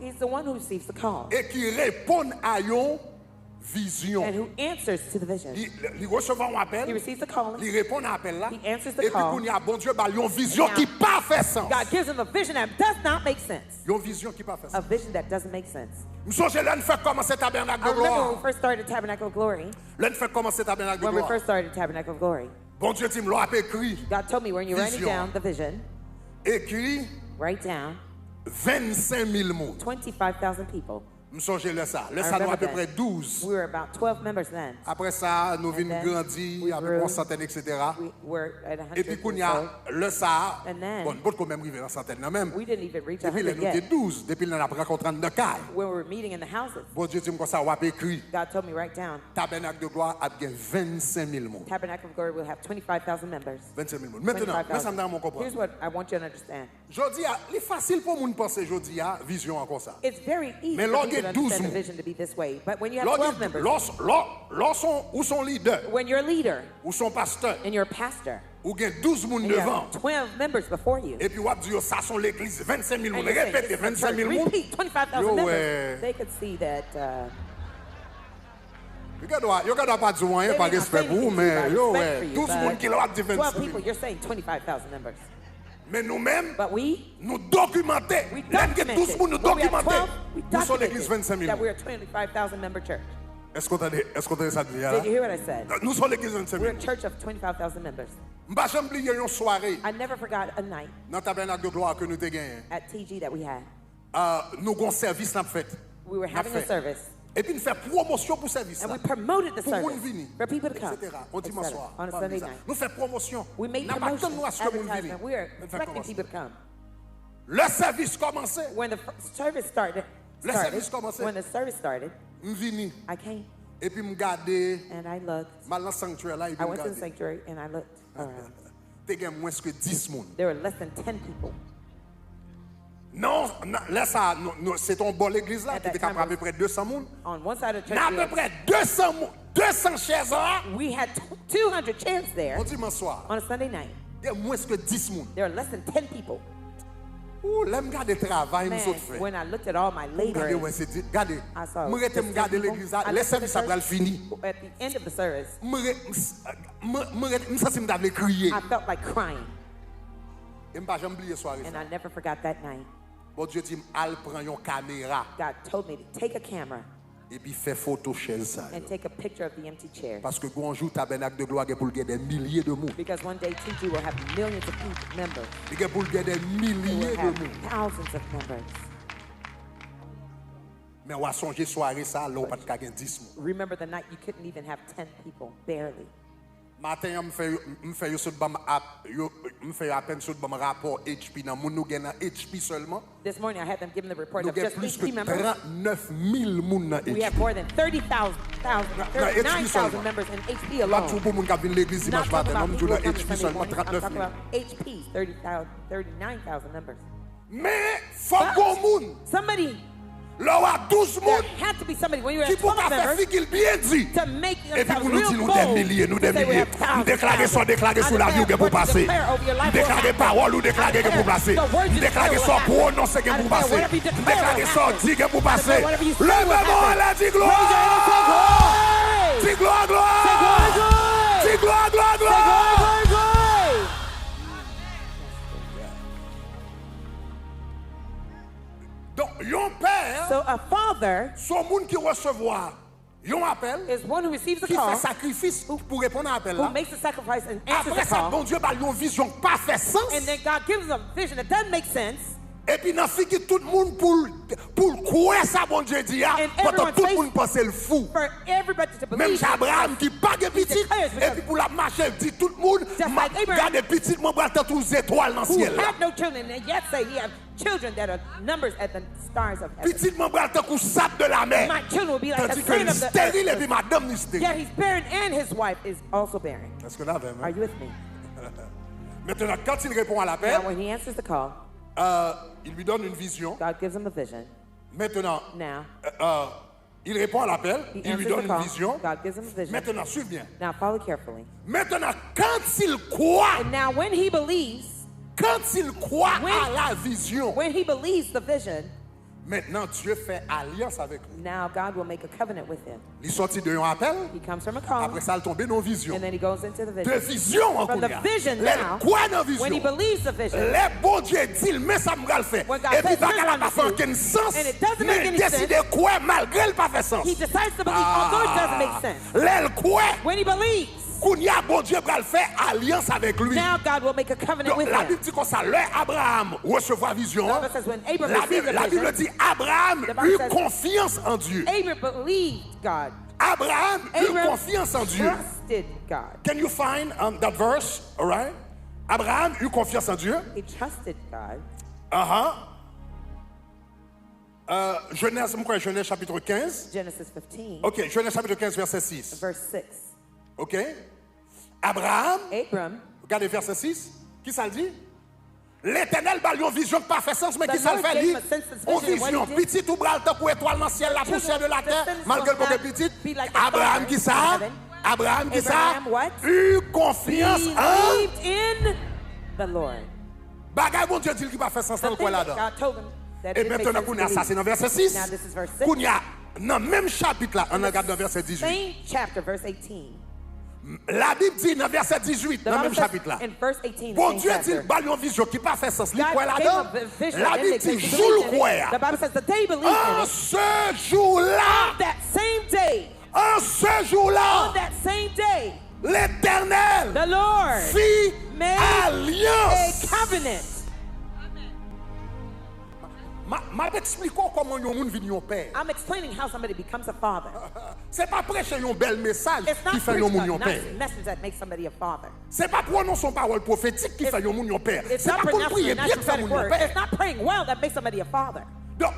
He's the one who receives the call. et qui répond à yon vision. and who answers to the vision. Il reçoit un He appel, receives the calling. il répond à l'appel là. He answers the Et puis, call. il y a bon Dieu, bah, il y a une vision Now, qui pas fait sens. God gives him a vision that does not make sense. Il y a une vision qui pas fait A sens. vision that doesn't make sense. Nous sommes là, nous faisons commencer tabernacle I de remember when gloire. we first started Tabernacle of Glory. Là, nous faisons commencer tabernacle de When we gloire. first started Tabernacle of Glory, Bon Dieu dit, l'on a écrit, God told me when you're writing Vision. down the vision, écrit write down 25 000 mots. 25,000 people. Nous sommes là ça. Là, I ça nous a à remember peu près that. 12. We were about 12 members then. Après ça, nous venons then grandir, we avec grew. une centaine, etc. We were at Et puis, 100 qu'on y or a so. le ça, And then- bon, nous quand même arrivé à la centaine, là même. We didn't even reach Depuis, là, 100 nous étions yet. 12. Depuis, nous avons rencontré dans caille. When we were meeting in the houses, Bon Dieu dit, comme ça, on a écrit, God told me write down tabernacle de gloire a bien 25 000 mots. Tabernacle of Glory will have 25,000 members. 25 000 mots. Maintenant, là, ça me donne mon 25,000. comprendre. Here's what I want you to understand. Jodi, il est facile pour nous penser, jodi, à vision encore ça. It's very easy Mais for l'on people to get 12 understand the mots. vision to be this way. But when you have 12 members, Où sont leader, when you're a leader où sont pasteur, and you're a pastor, où il y a 12 moun and you devant. have 12 members before you, Et puis, on dit, ça sont l'église, 25 000 and moun. you're saying, Répétez, this is the 25 000 church. moun. Repeat, 25,000 Yo, members. They could see that Yo ne pas dire rien they par may not say respect pour vous, anything mais about yo, respect for you, 12 moun but qui l'ont dit 12 25 people, 000. you're saying 25,000 members. Mais nous-mêmes, But we nous documenter. We L'un que 12 moun nous documented. When we have documenter. 12, we Nous sommes l'église 25 documented 000. that we're a 25,000 member church. Est-ce qu'on entend ça dire? Did you hear what I said? Nous sommes l'église 25 We're 000. a church of 25,000 members. Je ne vais jamais oublier une soirée I never forgot a night dans le tabernacle de gloire que nous avons gagné. at TG that we had. Nous avons un service dans fait. We were having a service, Et puis nous faisons promotion pour le service. and we promoted the Pour service moun vini, for people to come, etc. On dimanche etc., soir. on a Sunday night. Nous faisons promotion. We made Nous promotion, attendons à ce que moun vini. advertisement. We are Nous faisons expecting promotion. people to come. Le service commençait. When the service started, Le service commençait. when the service started, Nous vini. I came Et puis nous gardé and I looked. mal dans le sanctuaire là. Et puis I nous went to the gardé. sanctuary and I looked around. T'es gagné moins que 10 moun. There were less than 10 people. Non, là ça, c'est ton bon l'église là At qui that était time à peu près 200 moun. On one side of the church, À we peu had, près 200 moun. 200 chaises là. we had 200 chairs there On dimanche soir. on a Sunday night. Il y a moins que 10 moun. There were less than 10 people. Ouh, là, je regarde le travail, Man, nous autres fait. when I looked at all my Regardez, laborers, ouais, c'est dit. Regardez. I saw Je just 10 regarde people. l'église là. I Le looked at the service après le church. fini. At the end of the service, Je sens que je vais crier. I felt like crying, Et je ne vais jamais oublier soirée. and I never forgot that night. Bon Dieu dit, al prend une caméra God told me to take a camera et puis fait photo chez ça. and take a picture of the empty chair. Parce que quand on joue tabernacle de gloire, il y a pour des milliers de mots. Because one day TG will have millions of people, members. Il y a pour des It milliers will de have mots. thousands of members. Mais on va songer soirée ça, là, on pas de 10 mots. Remember the night you couldn't even have 10 people, barely. Matin, je fais à peine sur le rapport HP. Dans mon nous gagne HP seulement. This morning I had them give them the report Nous of avons just plus 8 que team members. 39 000 moun dans We have HP. more than 39,000 members in HP Là, alone. tout le monde qui vient l'église Not dimanche talking matin, about nous people avons who come to HP Sunday seulement morning. I'm 39 talking 000. about HP's 39,000 members. Mais, faut qu'on moun. Somebody, Là, on a 12 there moun. had to be somebody when you were Qui at pour 12 faire members ce qu'il bien dit. to make Et puis themselves pour nous real dire nous bold. des milliers, nous des To say we milliers. have thousands, Déclarer thousands. déclarer sur I la vie declare pour what you passer. declare over your life will Déclarer happen. parole ou déclarer I pour passer. declare the words you Déclarer declare son will happen. prononcer I pour declare passer. whatever you declare Déclarer will son happen. dire pour I passer. declare whatever you say Le will même happen. là dit Raise your hand and say gloire. glory. Dis gloire, Say glory, gloire. glory. Dis gloire, gloire, Say gloire. glory, glory, glory. Donc, yon père, So a father son monde qui recevoir, yon appel, is one who receives the qui fait call, sacrifice pour répondre à l'appel who là. makes the sacrifice and answers Après the ça, call. bon Dieu, bah, yon vision pas fait sens. And then God gives them a vision that doesn't make sense. Et puis, dans ce qui tout le monde pour croire ça, bon Dieu dit, And pendant everyone tout le says- monde pense le fou. For everybody to Même believe. Abraham qui pas de petit, declares et because- puis pour la marche, il dit tout le monde, Just like Abraham- regarde petit, moi, je vais tous les étoiles dans le Who ciel. là. had no children and yet say he had children that are numbers at the stars of heaven. Petit, moi, je vais tous sable de la mer. My children will be like the Tandis que sand le of the stérile, et puis earth. madame n'est stérile. Yet he's barren and his wife is also barren. Est-ce que là, vraiment? Are you with me? Maintenant, quand il répond à l'appel, Now when he answers the call, il lui donne une vision. God gives him a vision. Maintenant, Now il répond à l'appel, he il lui answers donne the une call. vision. God gives him a vision. Maintenant, suis bien. Now follow carefully. Maintenant, quand il croit, And now when he believes à When- la vision, the vision, Maintenant, Dieu fait alliance avec lui. Now God will make a covenant with him. Il sortit de un appel. He comes from a call. Après ça, il tombe dans vision. And then he goes into the De vision. vision en From the vision now, quoi dans when he vision? believes the vision, Les bon Dieu dit, mais ça me le fait. When God Et puis, says, il "Here's va what pas I'm faire gonna aucun sens. and it doesn't Mais make any décider quoi malgré le pas fait sens. he decides to believe, although it doesn't make sense. L'aile quoi? When he believes, Kounia, bon Dieu va le faire alliance avec lui. now God will make a covenant Donc, with la him. Bible dit comme ça, Abraham recevoir vision. The Bible says when Abraham La received Bible, the la Bible vision, dit Abraham The Bible eut says- confiance en Dieu. Abraham believed God. Abraham eut Abraham confiance en Dieu. trusted God. Can you find that verse? All right. Abraham eut confiance en Dieu. He trusted God. Genèse, Genèse chapitre 15. Genesis 15, Ok, Genèse chapitre 15, verset 6. verse 6. Ok. Abraham, Abram, regardez verset 6. Qui ça le dit? L'Éternel bat une vision qui n'a pas fait sens, mais The qui ça le Lord fait? gave Lui, him a senseless en vision, vision, what he did- petit ou bral, tant pour étoile dans le ciel, la poussière de la terre, The malgré le sun côté will petit. be like the Abraham stars qui in ça? heaven. Abraham qui ça? Abraham what? Eut confiance en. believed in the Lord. Bagay bon Dieu dit qu'il va faire sens The dans le thing coin that là-dedans. God told him that Et it makes maintenant, sense qu'on to a ça, c'est dans verset 6. Now this is verse 6. Qu'on y a, dans le même chapitre là, on regarde dans verset 18. Same chapter, verse 18. La Bible dit dans verset 18, The dans le même Bible says chapitre là. in verse 18, Bon the Dieu same dit, chapter, il bat une vision qui n'a pas fait sens. God Quoi gave là-dedans? him a vision La and Bible they dit, believed jour in le it. croire. The Bible says that they believed in En it. ce jour-là, That same day, en ce on jour-là, that same day, l'Éternel the Lord fit made a alliance. covenant. Ma explique comment un monde vit un père. I'm explaining how somebody becomes a father. C'est pas prêcher un bel message It's not qui fait un preaching monde a un père. nice message that makes somebody a father. C'est pas prononcer une parole prophétique qui fait un monde un père. It's C'est not pas qu'on pronouncing prie a bien nice que fait un prophetic monde un word. It's père. not praying well that makes somebody a father. Donc,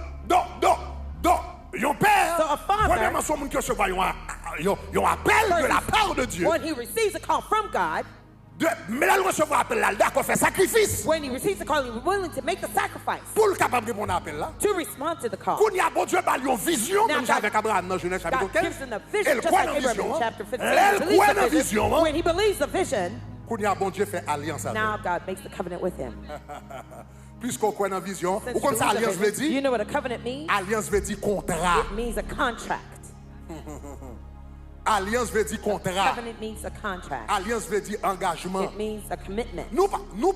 un père, So a father- premièrement, c'est un monde qui reçoit un appel de la part de Dieu. When he receives a call from God, Mais là, il reçoit un appel là, d'accord, fait sacrifice when he receives a call, he's willing to make the sacrifice pour le capable de répondre à l'appel là. to respond to the call. Qu'on y a bon Dieu par une vision, Now comme God- avec Abraham dans Genèse chapitre God 15. gives him the Et vision, le just quoi like dans Abraham vision? in chapter 15. Elle He believes quoi the dans vision. vision? When he believes the vision, Qu'on y a bon Dieu fait alliance avec. now God makes the covenant with him. Puisqu'on croit dans vision, Since ou comme you ça believe alliance the veut vision, you dire? know what a covenant means? Alliance veut dire contrat. It means a contract. Alliance veut dire contrat. Covenant means a contract. Alliance veut dire engagement. It means a commitment. Nous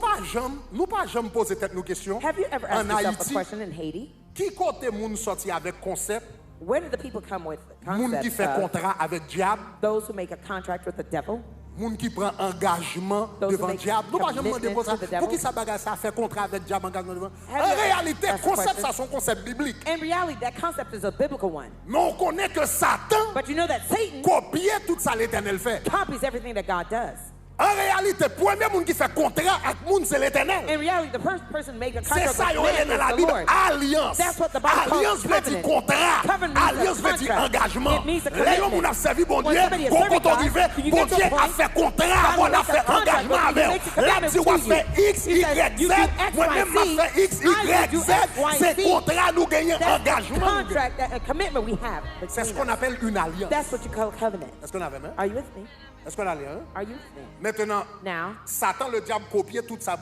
pas jamais poser tête nos questions. Have you ever En asked yourself a Haïti, question in Haiti? qui côté moun sorti avec concept, Where do the people come with the moun qui fait concept of contrat avec diable, those who make a contract with the devil? moun qui prend engagement Those who devant make diable. Nous pas jamais demander pour ça. commitments to the devil. Pour qui ça bagage ça fait contrat avec diable engagement devant? Have En you ever réalité, asked the concept question? ça son concept biblique. In reality, that concept is a biblical one. Mais on connaît que Satan But you know that Satan copie tout ça l'Éternel fait. copies everything that God does. En réalité, premier monde qui fait contrat avec moun c'est l'Éternel. In reality, the first person making a C'est contract ça with yon man est dans la is the Bible. Lord. Alliance. That's what the Bible calls Alliance veut dire covenant. contrat. Covenant means a Alliance veut dire contract. engagement. It means a Là, yon commitment. moun a servi bon When Dieu. somebody is Quand serving on God, arrive, you bon get to Dieu a a point, fait contrat. God On a makes a fait contract engagement with you. He avec. makes a Là, commitment tu vas to you. faire X, He Y, says, Z. you do X, Moi-même, Y, m'a Z. fait X, I Y, do Z. X, Y, C'est Z. contrat, nous gagnons That's the engagement. contract, a commitment we have. C'est ce between qu'on us. appelle une alliance. That's what you call a covenant. Est-ce qu'on avait, hein? Are you with me? Est-ce qu'on a lien? Are you with me? Maintenant, Now, Satan, le diable, copiait tout ça.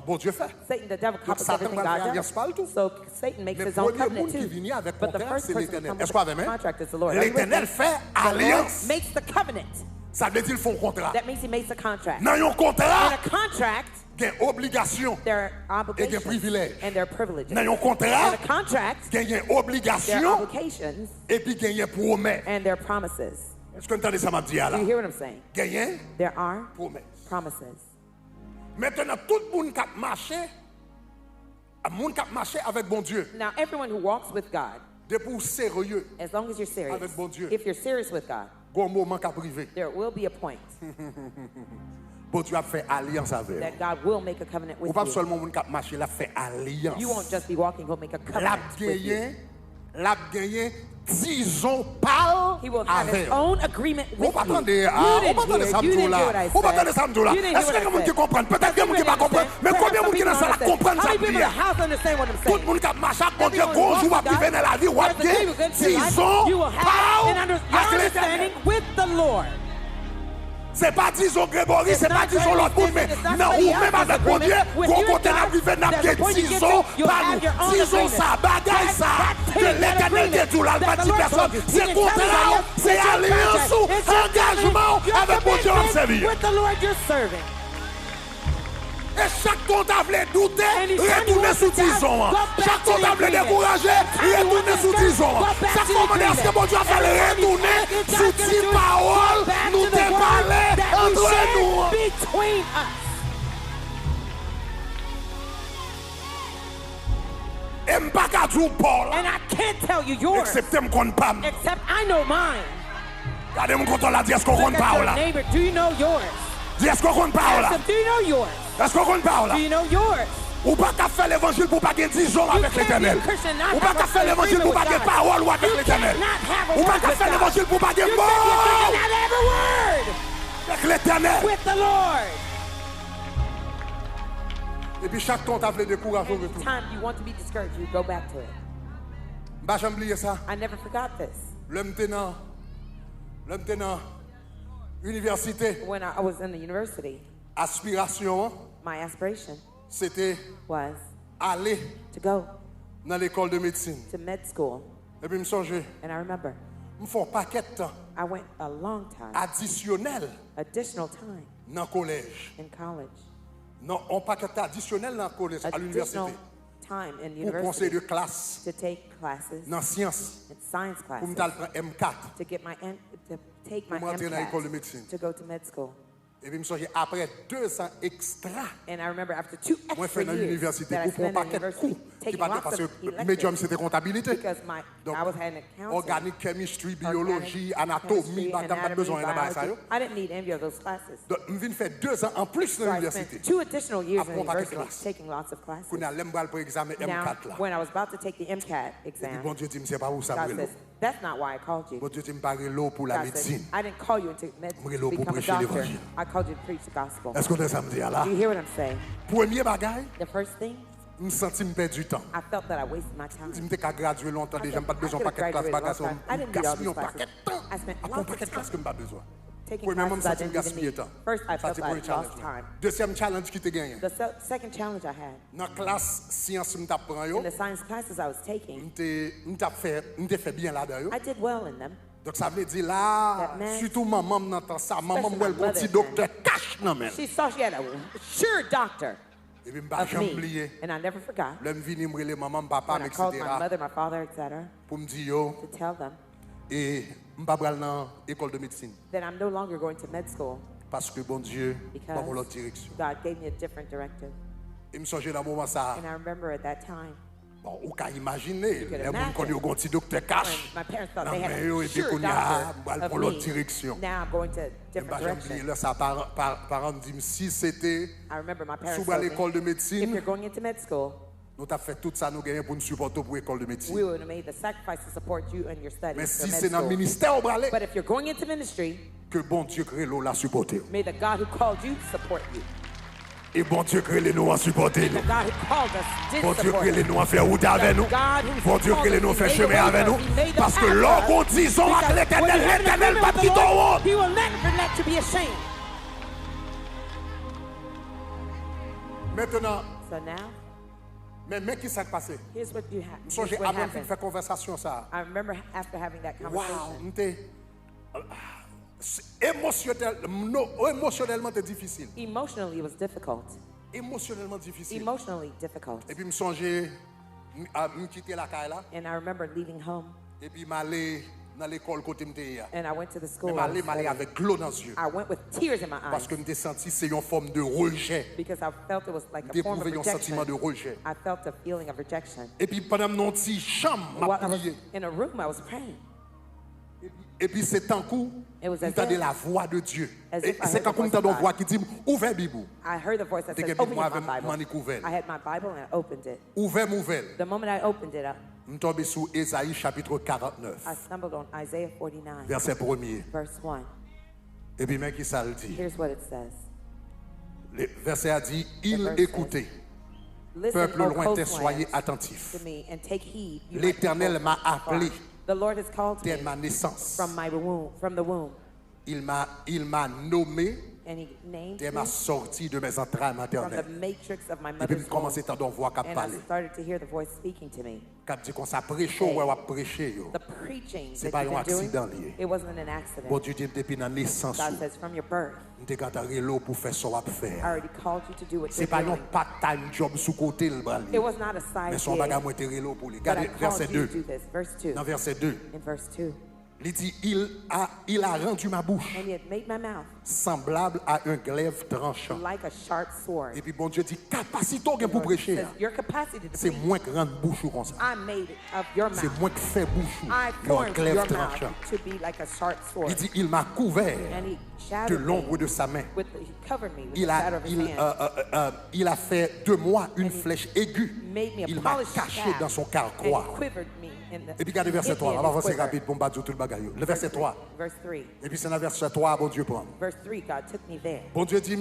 Bon Dieu fait. Satan, the devil, copies Satan everything va faire God alliance par le tout. does. So Satan makes Mais his own premier covenant monde qui too. vient avec But the contrat, first c'est person to l'Éternel. come Est-ce with qu'on avait, the hein? contract is the Lord. Are you with L'Éternel me? fait The Lord alliance. makes the covenant. Ça veut dire qu'ils font contrat. That means he makes a contract. Dans un In contrat, a contract, il y a obligation. there are Et des obligations privilèges. and there are privileges. Dans un In contrat, a contract, il y a there are obligation obligations et puis il y a promesse. and there are promises. Est-ce que vous entendez ça, m'a dit là? Do you hear what I'm saying? Il y a There are promesse. promises. Maintenant, tout le monde qui a marché, avec bon Dieu, Now, everyone who walks with God, de pour sérieux, as long as you're serious, Avec bon Dieu. if you're serious with God, il y a un moment qui a privé. there will be a point Bon Dieu a fait alliance avec that vous. God will make a covenant Ou with pas you. seulement le monde qui a marché, il a fait alliance. You won't just be walking, he'll make a L'a covenant with you. gagné, disons, parle He will have avec his vous. own agreement with On va you. attendre, You on didn't va attendre hear, ça you me didn't là. hear what I On va attendre said. ça me là. You didn't hear Est-ce what qu'il y a I quelqu'un qui said. comprend? Peut-être qu'il y a quelqu'un qui ne comprend. Mais Perhaps combien de some monde qui people dans ça understand. comprendre How ça many people in the me house understand what I'm Tout le saying? monde qui a marché avec bon Dieu, Everyone who gros walks jour va with God, vivre dans la vie, ou there's a day we're going to life, disons, you will have parle an avec l'Éternel. understanding with the Lord. C'est pas disons Grégory, c'est pas disons l'autre monde, mais non, ou même avec mon Dieu, qu'on compte la privé n'a que disons, pas nous. Disons ça, bagaille ça, que l'éternel de tout là, pas de personne. C'est contrat, c'est alliance ou engagement avec mon Dieu en servir. Et chaque comptable douté, retournez sous disons. Chaque comptable découragé, retournez sous disons. Chaque commandeur, ce que mon Dieu a fait, retourner sous 10 paroles, nous te parler entre nous. Et je ne peux pas dire Paul. And I can't tell you yours, Except je ne connais pas. except I know mine. Regardez mon compte là, dis est-ce qu'on Look compte at pas your là? neighbor. Do you know yours? Dis est-ce qu'on compte pas là? Ask him, do you know yours? Est-ce qu'on compte pas là? Do you know yours? Ou pas qu'à faire l'évangile pour pas gagner 10 jours You avec can't be l'éternel. a Christian, not Ou pas have qu'à a faire l'évangile pour pas agreement gagner with parole ou God. avec You l'éternel. cannot have a Ou pas word qu'à with faire God. l'évangile pour pas gagner You mort cannot have a word avec l'éternel. with the Lord. Et puis chaque temps t'as fait décourager au retour. Anytime you want to be discouraged, you go back to it. Bah j'ai oublié ça. I never forgot this. L'homme tenant université, When I was in the university, aspiration, my aspiration c'était was aller to go dans l'école de médecine. to med school. Et puis me songeais, And I remember me font paquet de temps I went a long time, additionnel additional time dans le collège. in college, Non, on paquet additionnel dans le collège, à l'université. additional time in Pour conseil university de classe, to take classes dans sciences, and science pour me classes, prendre M4. to get my to take my Pour rentrer dans l'école de médecine. MCAT, to go to med school. Et puis me songeais, après 2 ans extra, And I remember after 2 moi extra fait dans years l'université, that I pour prendre spent in paquet de university, cours, qui taking partait lots parce of que electives, médium c'était comptabilité. because I was had an accounting, Organique, chemistry, organic, biologie, anatomie, chemistry, pas anatomy, besoin là-bas ça. biology. I didn't need any of those classes. Donc, je viens faire 2 ans en plus dans So I l'université. spent 2 additional years in Apprends pas university, tes classes. taking lots of classes. Qu'on a l'embral pour examen Now, M4 là. when I was about to take the MCAT Et puis exam, bon Dieu dit, je ne sais pas où ça God brûle. says, that's not why I called you. Bon Dieu dit, je me parle l'eau pour la God says, médecine. I didn't call you into Mrelo to pour become a prêcher doctor. l'évangile. I called you to preach the gospel. Est-ce qu'on est samedi là? Do you hear what I'm saying? Premier bagaille, The first thing, je me sens me perdre du temps. I felt that I wasted my time. Je me qu'à graduer longtemps déjà, je n'ai pas besoin de I paquet de classes, could've bagages, graduated long time. I didn't need all these gaspiller un paquet classes. de temps. I spent Après un lots paquet of de classes que je n'ai pas besoin. Taking Premièrement, je me classes I sens didn't even gaspiller need. temps. First, I Ça, felt c'est I pour un lost challenge. time. Deuxième challenge qui te gagné. The second challenge I had Dans la classe sciences, je t'apprends, in the science classes I was taking, je fait bien là-dedans. I did well in them. Donc ça veut dire là, That meant- surtout maman m'entend ça, maman Especially moi my le petit mother, docteur cache non mais. She saw she had a sure doctor Et puis m'pas of jamais me, oublié. and I never forgot. Là me vini me relé maman, papa, When I called etc. my mother, my father, etc., pour me dire yo to tell them et m'pas bral dans école de médecine that I'm no longer going to med school parce que bon Dieu because pas mon l'autre direction. God gave me a different directive. Et me songe dans moment ça. And I remember at that time, Bon, ou ka imaginer, could les gens imagine. connaissent un petit docteur cache. when my parents thought Non they had mais yo a et puis sure qu'on y a doctor pour of l'autre me, direction. now I'm going to a Et different m'pas jamais oublié direction. là ça parents dit si c'était I remember my parents sous à told l'école de me, if you're médecine, going into med school, nous t'a fait tout ça nous gagner pour nous supporter pour l'école de we médecine. would have made the sacrifice to support you and your studies Mais for si med c'est dans le school. ministère au bralé, But if you're going into ministry, que bon Dieu crée l'eau la supporter. may the God who called you support you. Et bon Dieu crée les nous à supporter The nous. God who called us did Bon Dieu support crée les us. nous à faire route avec nous. Bon Dieu crée les nous à faire chemin avec nous. Parce que l'on disons avec l'éternel, l'éternel pas quitter au monde. He will never let you be ashamed. Maintenant, So now, mais qui s'est passé? here's what you have. Je songe Here's what avant de happened. faire conversation ça. I remember after having that Wow, conversation, m'était émotionnellement c'est difficile. emotionally it was difficult. Émotionnellement difficile. Emotionally difficult. Et puis me songeais à me quitter la caille là And I remember leaving home et puis m'aller dans l'école côté m'était là. and I went to the Mais school. I m'aller was studying. avec l'eau dans les yeux I went with tears in my eyes parce que m'était senti c'est une forme de rejet. because I felt it was like a form of D'éprouver un rejection. sentiment de rejet. I felt a feeling of rejection. Et puis pendant mon petit chambre, m'a While I was prié. in a room, I was praying. Et puis c'est un coup, It was vous as entendez if- la voix de Dieu. as Et if I c'est heard quand the vous voice entendez of une voix God. qui dit ouvert Bible, I heard the voice that Dès said, que open moi up my avec Bible. Monique ouvert. I had my Bible and I opened it. ouvert nouvelle. The moment I opened it up, Je tombe sur Ésaïe chapitre 49, I stumbled on Isaiah 49, verset 1er. verse 1. Et puis mec qui ça le dit. Here's what it says. Le verset a dit, il verse écoutait. Listen, Peuple O lointain, soyez coastlands, attentifs. to me and take heed. You L'Éternel my people m'a from afar. appelé The Lord has called dès me ma naissance. from the womb. Il m'a nommé and he named dès me ma sortie de mes entrailles from the maternelles. matrix of my Et puis, mother's je commence womb. à entendre voix qui And I parler. started to hear the voice speaking to me. Quand dit qu'on s'est prêché, ouais, on a prêché. The preaching C'est that pas you've un been doing, accident lié. it wasn't an accident. Bon Dieu dit depuis la naissance, God says, from your birth, on t'a canté l'eau pour faire ce qu'on va I faire. already called you to do what C'est you're pas un doing. part-time job sous côté le bras. It was not a Mais side son gig, bagage moi t'ai l'eau pour lui. but I Regardez called verset you 2. to do this. Verse 2. Dans verset 2, In verse 2. il dit il a rendu ma bouche And he had made my mouth semblable à un glaive tranchant. like a sharp sword. Et puis bon Dieu dit capacité pour Lord prêcher. says, your capacity to C'est preach, moi qui rend bouche comme ça. I made it of your C'est mouth. moi qui fais bouche I un formed glaive your tranchant. mouth to be like a sharp Il sword. dit il m'a couvert And he de shadowed l'ombre me de sa main. he covered me with Il the shadow of his hand. il a fait de moi une flèche aiguë. Made me a Il m'a polished caché shaft dans son and carquois. quivered me in the, Et puis regardez verset hid me 3. in On va his avancer quiver. rapide pour me battre tout le bagaille. Le verset 3. Verse 3. Et puis c'est dans le verset 3, bon Dieu prend. Verse 3, God took me there. Bon Dieu dit,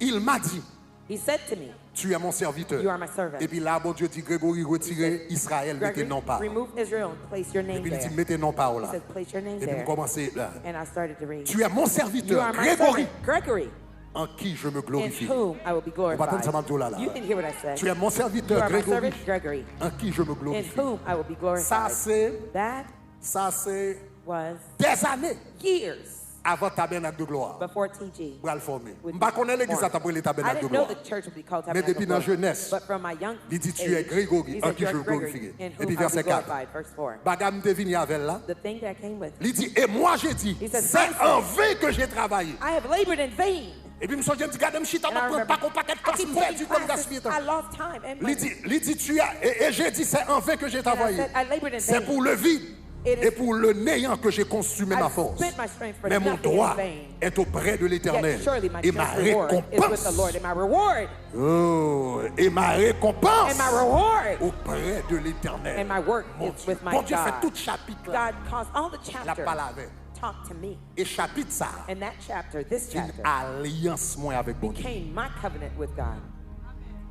il m'a dit, He said to me, tu es mon serviteur. You are my servant. Et puis là, bon Dieu dit, Grégory, retirez Israël, mettez Gregory, non pas. remove Israel and place your Et name puis il there. dit, mettez non pas He là. says, place your name Et puis there. vous commencez là. And I started to read. Tu es mon You serviteur, are my Grégory, servant, Gregory, en qui je me in glorifie. whom I will be On va attendre ça glorified. maintenant là, là. You can hear what I said. Tu es mon You serviteur, are my Grégory, servant, Gregory, en qui je me in glorifie. whom I will be Ça glorified. That c'est was des années years avant tabernacle de gloire. before TG. Pour le former. Je With ne connais pas l'église à t'appeler le I tabernacle de didn't know gloire. the church would be called Mais Tabernacle depuis of la Glory. jeunesse, But from my young il dit, tu es age, Grégory, he en said, qui you je are me glorifie. Gregory, in Et puis whom I will verset be 4. glorified. Verse 4. Bagam te vini avec là. The thing that I came with. Il dit, et moi j'ai dit, He says, c'est I said, en vain que j'ai travaillé. I have labored in vain. Et puis, je me suis dit, regarde, je suis And I remember, pas qu'on paquet de I classe, keep je taking perdu comme classes. gaspiller temps. I lost time and money. Il dit, tu as, et j'ai dit, c'est en vain que j'ai And I travaillé. said, I labored in C'est vain. pour le vide It is- et pour le néant que j'ai consumé ma I force. spent my strength for Mais mon nothing in droit vain. est auprès de l'Éternel. Yet surely my Et ma just reward is with the récompense, Lord. And my reward, oh, et ma récompense and my reward, auprès de l'Éternel. and my work Mon is Dieu. with my Bon Dieu fait God. tout chapitre là. God caused all the La chapters parole avec. talk to me. Et chapitre ça, And that chapter, this une chapter, alliance moi avec bon Dieu. became my covenant with God.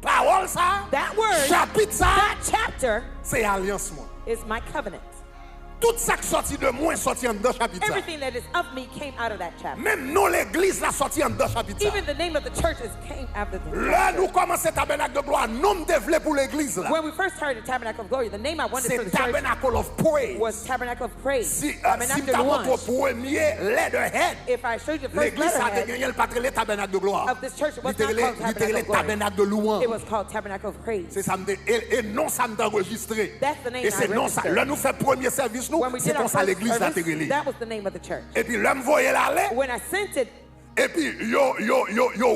Parole ça, That word, chapitre ça, that chapter c'est alliance moi. is my covenant. Tout ça qui sorti de moi sorti en dedans chapitre ça. Everything that is of me came out of that chapter. Même non l'église la sorti en dedans chapitre ça. Even the name of the churches came after the Là chapter. nous commençons tabernacle de gloire, non développé pour l'église là. When we first started Tabernacle of Glory, the name I wanted for C'est the church tabernacle of praise. was Tabernacle of Praise. Si Tabernacle tu as Louange. montré premier letterhead, If I showed you the first l'église a letterhead gagné le patrimoine tabernacle de gloire. of this church, it was Il not était called Tabernacle of Glory. tabernacle de louange. It was called Tabernacle of Praise. C'est ça et non ça me enregistré. That's the name Et c'est I non ça. registered. Là nous fait premier service nous, When we c'est did comme our ça first l'église a service, télé. that was the name of the church. Et puis l'homme voyait l'aller. When I sent it, Et puis, yo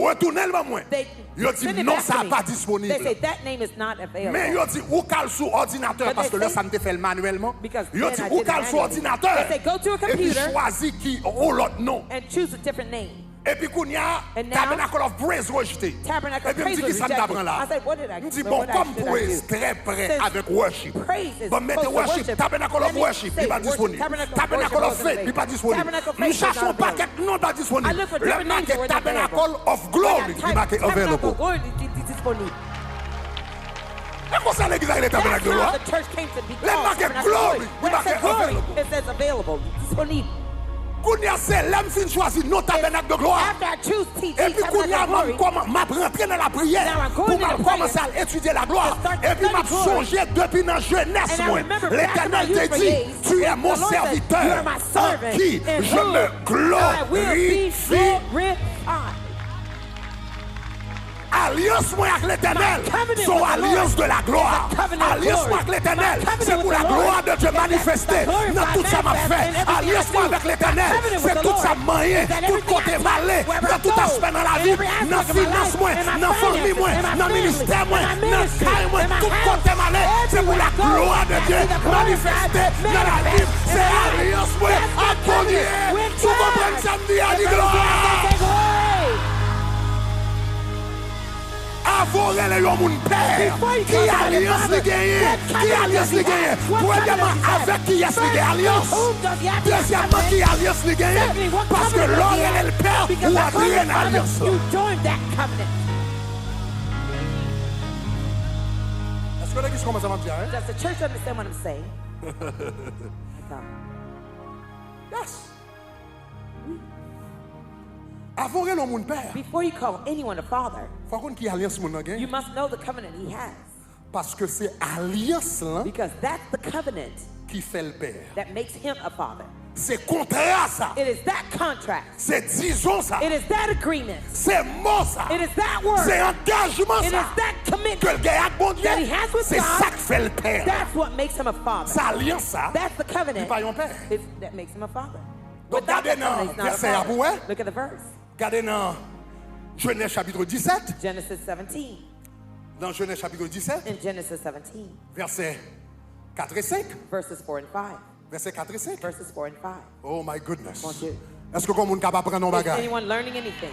retourné le moi. they Yo dit sent it non, back ça to n'est me. pas They disponible. say that name is not available. Mais yo dit ou cale sur ordinateur But parce que they là say- ça me fait manuellement. Because Yo then dit I ou did it cale sur manually. ordinateur. They say, go to a Et puis computer. choisis qui ou l'autre nom. and choose a different name. Et puis qu'on y a And now, Tabernacle of Praise rejeté. Tabernacle Et of puis me Praise dit was qui ça me rejected. t'apprend là. I said, what did I Me dit what bon did I- comme did I praise do? très près Since avec worship. praise is Bon mettez supposed to worship, worship, Tabernacle let of me worship, say il pas worship, disponible. Tabernacle of Tabernacle worship of faith, wasn't il pas disponible. Tabernacle of Nous faith was not cherchons pas available. quelque nom pas I disponible. look for Le different names that were not Tabernacle available. of Glory, il marqué Tabernacle available. of Glory is disponible. Et comment ça l'église a été That's Tabernacle de how gloire? the church came to be Let called mark it Tabernacle of glory. Glory. We When it mark says it glory, available. it says available, disponible. Kounia c'est l'homme fin choisi non Tabernacle de gloire. After I choose TG, Et puis Tabernacle Kounia of Glory, m'a rentré dans la prière Now I'm going pour to the commencer prayer. à étudier la gloire. To start to Et puis study m'a glory. songé depuis dans jeunesse And I moi. remember back in my L'Éternel youth te for dit, years, tu es mon the Lord said, serviteur you are my en servant qui in je whom me I will be glorifie. glorified. Alliance moi avec l'Éternel, My covenant son with the alliance Lord de la gloire. is a covenant of Alliance moi glory. avec l'Éternel, My covenant c'est pour with la the Lord gloire de Dieu is that manifestée the glory of dans God tout ça m'a manifest fait. in everything Alliance I moi do. avec My l'Éternel, covenant with c'est the tout ça Lord moyen, is that tout everything côté I touch, malé, wherever dans I tout go, aspect dans la in vie, every aspect dans of my finance life, moi, in my dans famille finances, moi, in my dans family, ministère moi, in my dans ministry, caille moi, in my tout house, côté malé, c'est pour la everywhere I go, gloire de I Dieu see the glory of manifestée God dans la vie. manifest C'est in my life. alliance moi, That's the à Bonnier. covenant with Tu God. comprends samedi à Everybody gloire. say glory. Avant les yon moun père, Before you qui talk about alliance the li genye, Father, qui what alliance li covenant genye, does he have? premièrement What covenant avec qui est-ce li genye alliance, Whom does he have? deuxièmement qui alliance li genye, Secondly, what parce que covenant does l'or he have? est le père Because ou I entrer call en the Father, alliance. you joined that covenant. Est-ce que l'église commence à mentir, hein? Does the church understand what I'm saying? Come. Yes. Avant de le monde père, before you call anyone a father, faut qu'on qui alliance mon gain you must know the covenant he has. parce que c'est alliance là Because that's the covenant qui fait le père. that makes him a father. C'est contraire ça. It is that contract. C'est disons ça. It is that agreement. C'est mot ça. It is that word. C'est engagement It ça. is that Que commitment le gars a bon Dieu. that he has with C'est God. ça qui fait le père. That's what makes him a father. Ça alliance ça. That's the Il covenant pas un père. that makes him a father. Donc Without regardez the covenant, dans he's not a verset à father. vous. Look at the verse. Regardez dans Genèse chapitre 17. Genesis 17. Dans Genèse chapitre 17, In Genesis 17, versets 4 et 5. verses 4 and 5. Versets 4 et 5. Verses 4 and 5. Oh my goodness. Mon Dieu. Est-ce que comme on est capable de prendre nos Is bagages? anyone learning anything?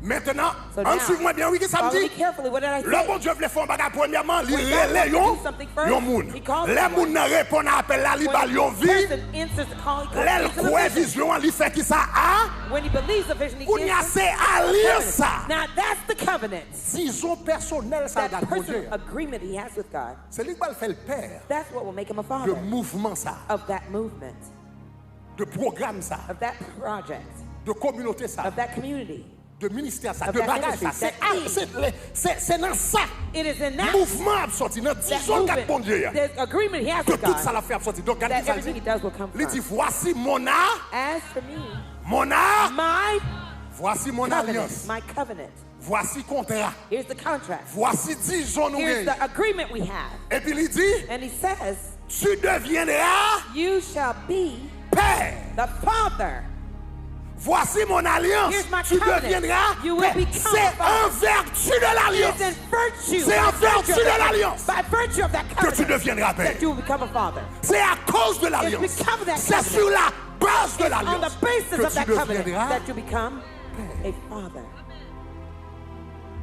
Maintenant, So en now, suivant bien, oui, que ça me follow me dit? carefully. What did I Le say? bon Dieu voulait faire un bagage premièrement, il When God wants relève to do something first, yon moun. he calls Les someone. moun répondent à l'appel là, li When bal yon the vie. person answers the call, he calls L'elle into the croit vision. vision, li fait qui ça a? When he believes the vision, he Qu'on gives y a him c'est the alliance covenant. ça. Now that's the covenant. Disons personnel ça That regarde mon Dieu. personal agreement he has with God. C'est lui qui va le faire le père. That's what will make him a De father mouvement ça, of that movement, de programme ça, of that project, de communauté ça, of that community. de ministère ça, of de that bagage ça. ministry, C'est dans ça. It is in that, Mouvement absorti. Dans that disons quatre bon Dieu. movement, the agreement he has Que with tout ça God, l'a fait absorti. Donc, regardez that ça. everything he does will come Il dit, from. voici mon art, As for me, mon art, my voici mon covenant, alliance. my covenant. Voici contrat. Here's the contract. Voici disons nous Here's gagnons. the agreement we have. Et puis il dit, And he says, tu deviendras you shall be père. the father. Voici mon alliance. Here's my Tu covenant. deviendras You will père. become C'est a father. en vertu de l'alliance It's in virtue, C'est en by vertu virtue of de that- l'alliance by virtue of that que tu covenant, deviendras père. that you will become a father. C'est à cause de l'alliance. It's because of that C'est covenant. sur la base de On l'alliance the basis que of that tu covenant deviendras. that you become a father.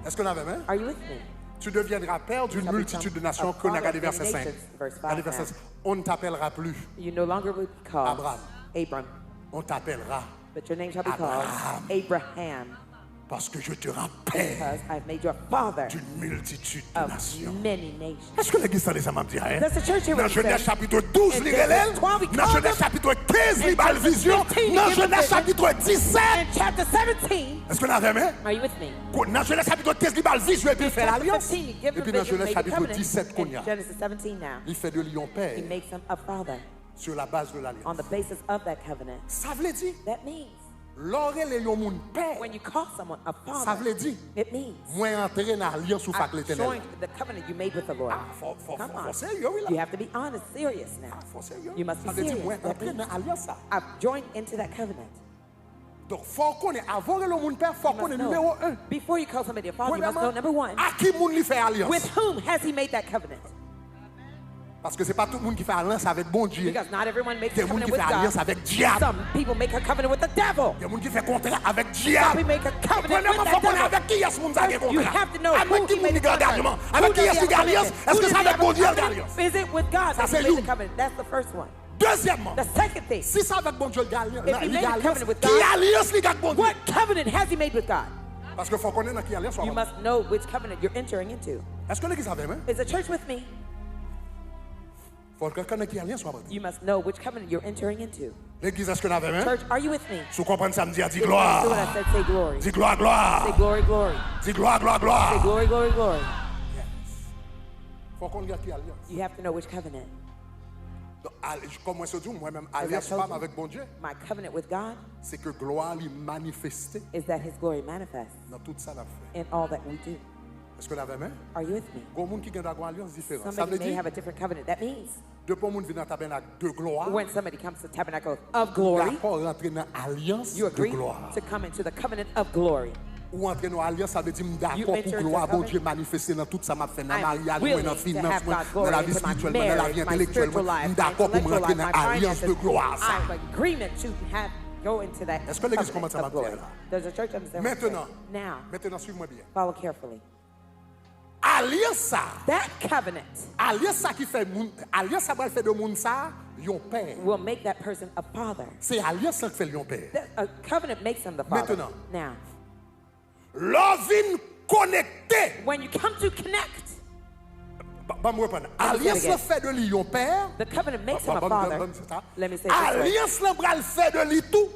Est-ce qu'on avait même? Are you with me? Tu deviendras père d'une shall multitude de become nations. a Qu'on a father regardé of verset many 5. nations, verse 5 Regardez verset now. 5. On ne t'appellera plus. You no longer will be called Abraham. Abram, On t'appellera but your name shall be called Abraham, parce que je te rends père because I've made you a father d'une multitude de of nations. many nations. Est-ce que l'église a déjà dit? Does the church hear Dans what he Genèse says? chapitre 12, In li Genesis relève. 12, he Dans called Genèse them. chapitre 15, li In bal Genesis vision. 15, he Dans gives them Genèse vision. chapitre 17. In chapter 17, Est-ce qu'on avait même? are you with me? Dans Genèse chapitre 15, li bal vision et puis il fait Chapter l'alliance. 15, he Et gives puis them dans vision, Genèse make a chapitre covenant. 17 qu'on y In a, Genesis 17 now, il fait de lion père he makes him a father sur la base de on l'alliance. the basis of that covenant. Ça veut dire, That means l'orel et yon moun père, when you call someone a ça father, veut dire, it means moi entrer dans l'alliance ou I've fac l'éternel. joined the covenant you made with the Lord. Faut Come on. sérieux, oui, You là. have to be honest, serious now. Faut sérieux. You must Ça be veut dire, serious. moi That entrer means dans l'alliance ça. I've joined into that covenant. Donc, faut qu'on ait, avant que le monde père, faut You qu'on must ait know. numéro 1. Before you call somebody a father, you must know number one, à qui moun li fait alliance? with whom has he made that covenant? Parce que c'est pas tout le monde qui fait alliance avec bon Dieu. Because not everyone makes Il y a a des gens covenant qui with font alliance God. avec diable. Some people make a covenant with the devil. Il y a des gens qui font contrat avec Some diable. people make a covenant Premièrement, with faut the qu'on ait devil. avec qui est-ce monde a des You contrats? have to know Avec who qui he made moun the garde covenant. alliance? Who Avec qui does est-ce he qui have garde a alliance? covenant? Est-ce Who que does c'est he avec have bon a Dieu garde covenant? alliance? Is it with God Ça, that c'est he made you. the covenant? That's the first one. Deuxièmement, The second thing, si c'est avec bon Dieu garde If he alliance, made a covenant with qui God, alliance li garde bon Dieu? what covenant has he made with God? Parce que faut qu'on ait dans qui alliance. You must know which covenant you're entering into. Est-ce que l'église avait même? Is the church with me? Faut qu'on ait qui alliance. You must know which covenant you're entering into. L'église, est-ce qu'on avait même? Church, are you with me? Si vous comprenez ça, me dit, dis If you gloire. understood what I said, say glory. Dis gloire, gloire. Say glory, glory. Dis gloire, gloire, Say gloire. glory, glory, glory. Faut qu'on ait qui alliance. You have to know which covenant. Donc, comme moi, je dis, moi-même, As I alliance told femme you, avec bon Dieu, my covenant with God c'est que gloire lui manifeste is that his glory manifests dans tout ça l'a fait. in all that we do. Est-ce que vous l'avez même? Are you with me? Il y a des gens qui ont une alliance différente. Ça veut Somebody may dire, have a different covenant. That means depuis que gens viennent dans le tabernacle de gloire, when somebody comes to the tabernacle of glory, d'accord rentrer dans l'alliance you de agree gloire. to come into the covenant of glory. Ou entrer dans l'alliance, ça veut dire You d'accord enter pour into gloire, the bon covenant. Dieu manifesté dans tout ça m'a fait, dans le I'm mariage, willing dans le to finance, have God's dans la glory vie into my spirituelle, dans la vie marriage, my intellectuelle. spiritual life, my D'accord pour intellectual rentrer life, dans my l'alliance finances. de gloire. ça. I have agreement to have go into that Est-ce que l'église covenant commence à of glory. m'appeler là? Does the church understand what I'm Maintenant, saying? Now, maintenant, suivez-moi bien. follow carefully. Alliance ça, That covenant alliance ça qui fait, alliance ça va faire de monde ça, yon père. will make that person a father. C'est alliance ça qui fait yon père. A covenant makes him the father. Maintenant. Now, L'ovine connecté. when you come to connect, Pas me reprendre. Let me say it Alliance again. le fait de lui yon père. the covenant makes him a Bon, father. c'est ça. Let me say it this way. Alliance le bral fait de lui tout.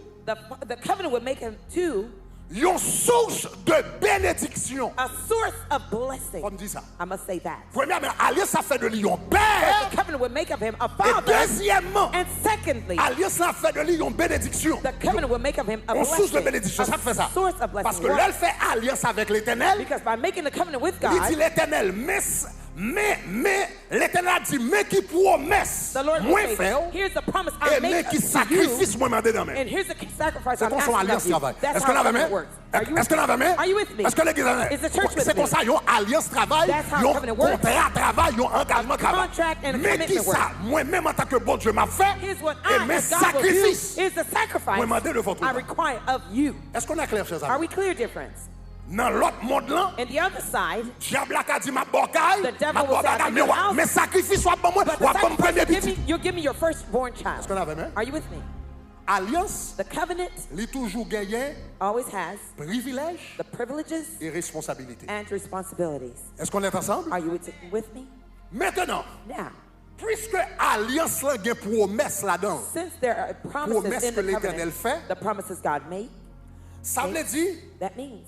The covenant would make him to une source de bénédiction. a source of blessing. Faut me dire ça. I must say that. Premièrement, alliance ça fait de lui un First, père. the covenant would make of him a Et father. deuxièmement, And secondly, alliance ça fait de lui une bénédiction. the covenant would make of him a Une source de blessing. bénédiction. Ça fait ça. A source of blessing. Parce que Why? là, elle fait alliance avec l'éternel. Because by making the covenant with Il dit God, l'éternel, mais l'éternel a dit, mais qui promesse, the Lord moi will faire, say, here's the promise et I mais make qui to you, sacrifice, moi mandé dans mes. and here's the sacrifice C'est I'm comme son asking alliance of you. travail. That's Est-ce how qu'on a covenant même? works. Are you Est-ce qu'on a même? Are you with me? Est-ce que l'église a Is the church with C'est comme me? ça, ils ont alliance travail, That's how ils ont covenant works. contrat travail, ils ont engagement travail. contract and a Mais qui commitment ça, moi-même en tant que bon Dieu m'a fait, Here's what et I, mes as God will do, sacrifices. is the sacrifice Moi, mandé de votre I part. require of you. Est-ce qu'on a clair, chers Are amis? we clear difference? Dans l'autre monde là, And the other side, diable a dit ma bocaille, The devil ma will say, I bocaille, think your house- mais sacrifice soit pour moi, but ou the pas mon premier sacrifice petit. you'll give me your firstborn child. Est-ce qu'on a même? Are you with me? Alliance, The covenant il toujours gagné always has privilèges the privileges et responsabilités. and responsibilités. Est-ce qu'on est ensemble? Are you with me? Maintenant, Now, puisque alliance là gagne promesse là-dedans, since there are promises Promesse in que the l'Éternel covenant, fait. the promises God made, ça veut dire, that means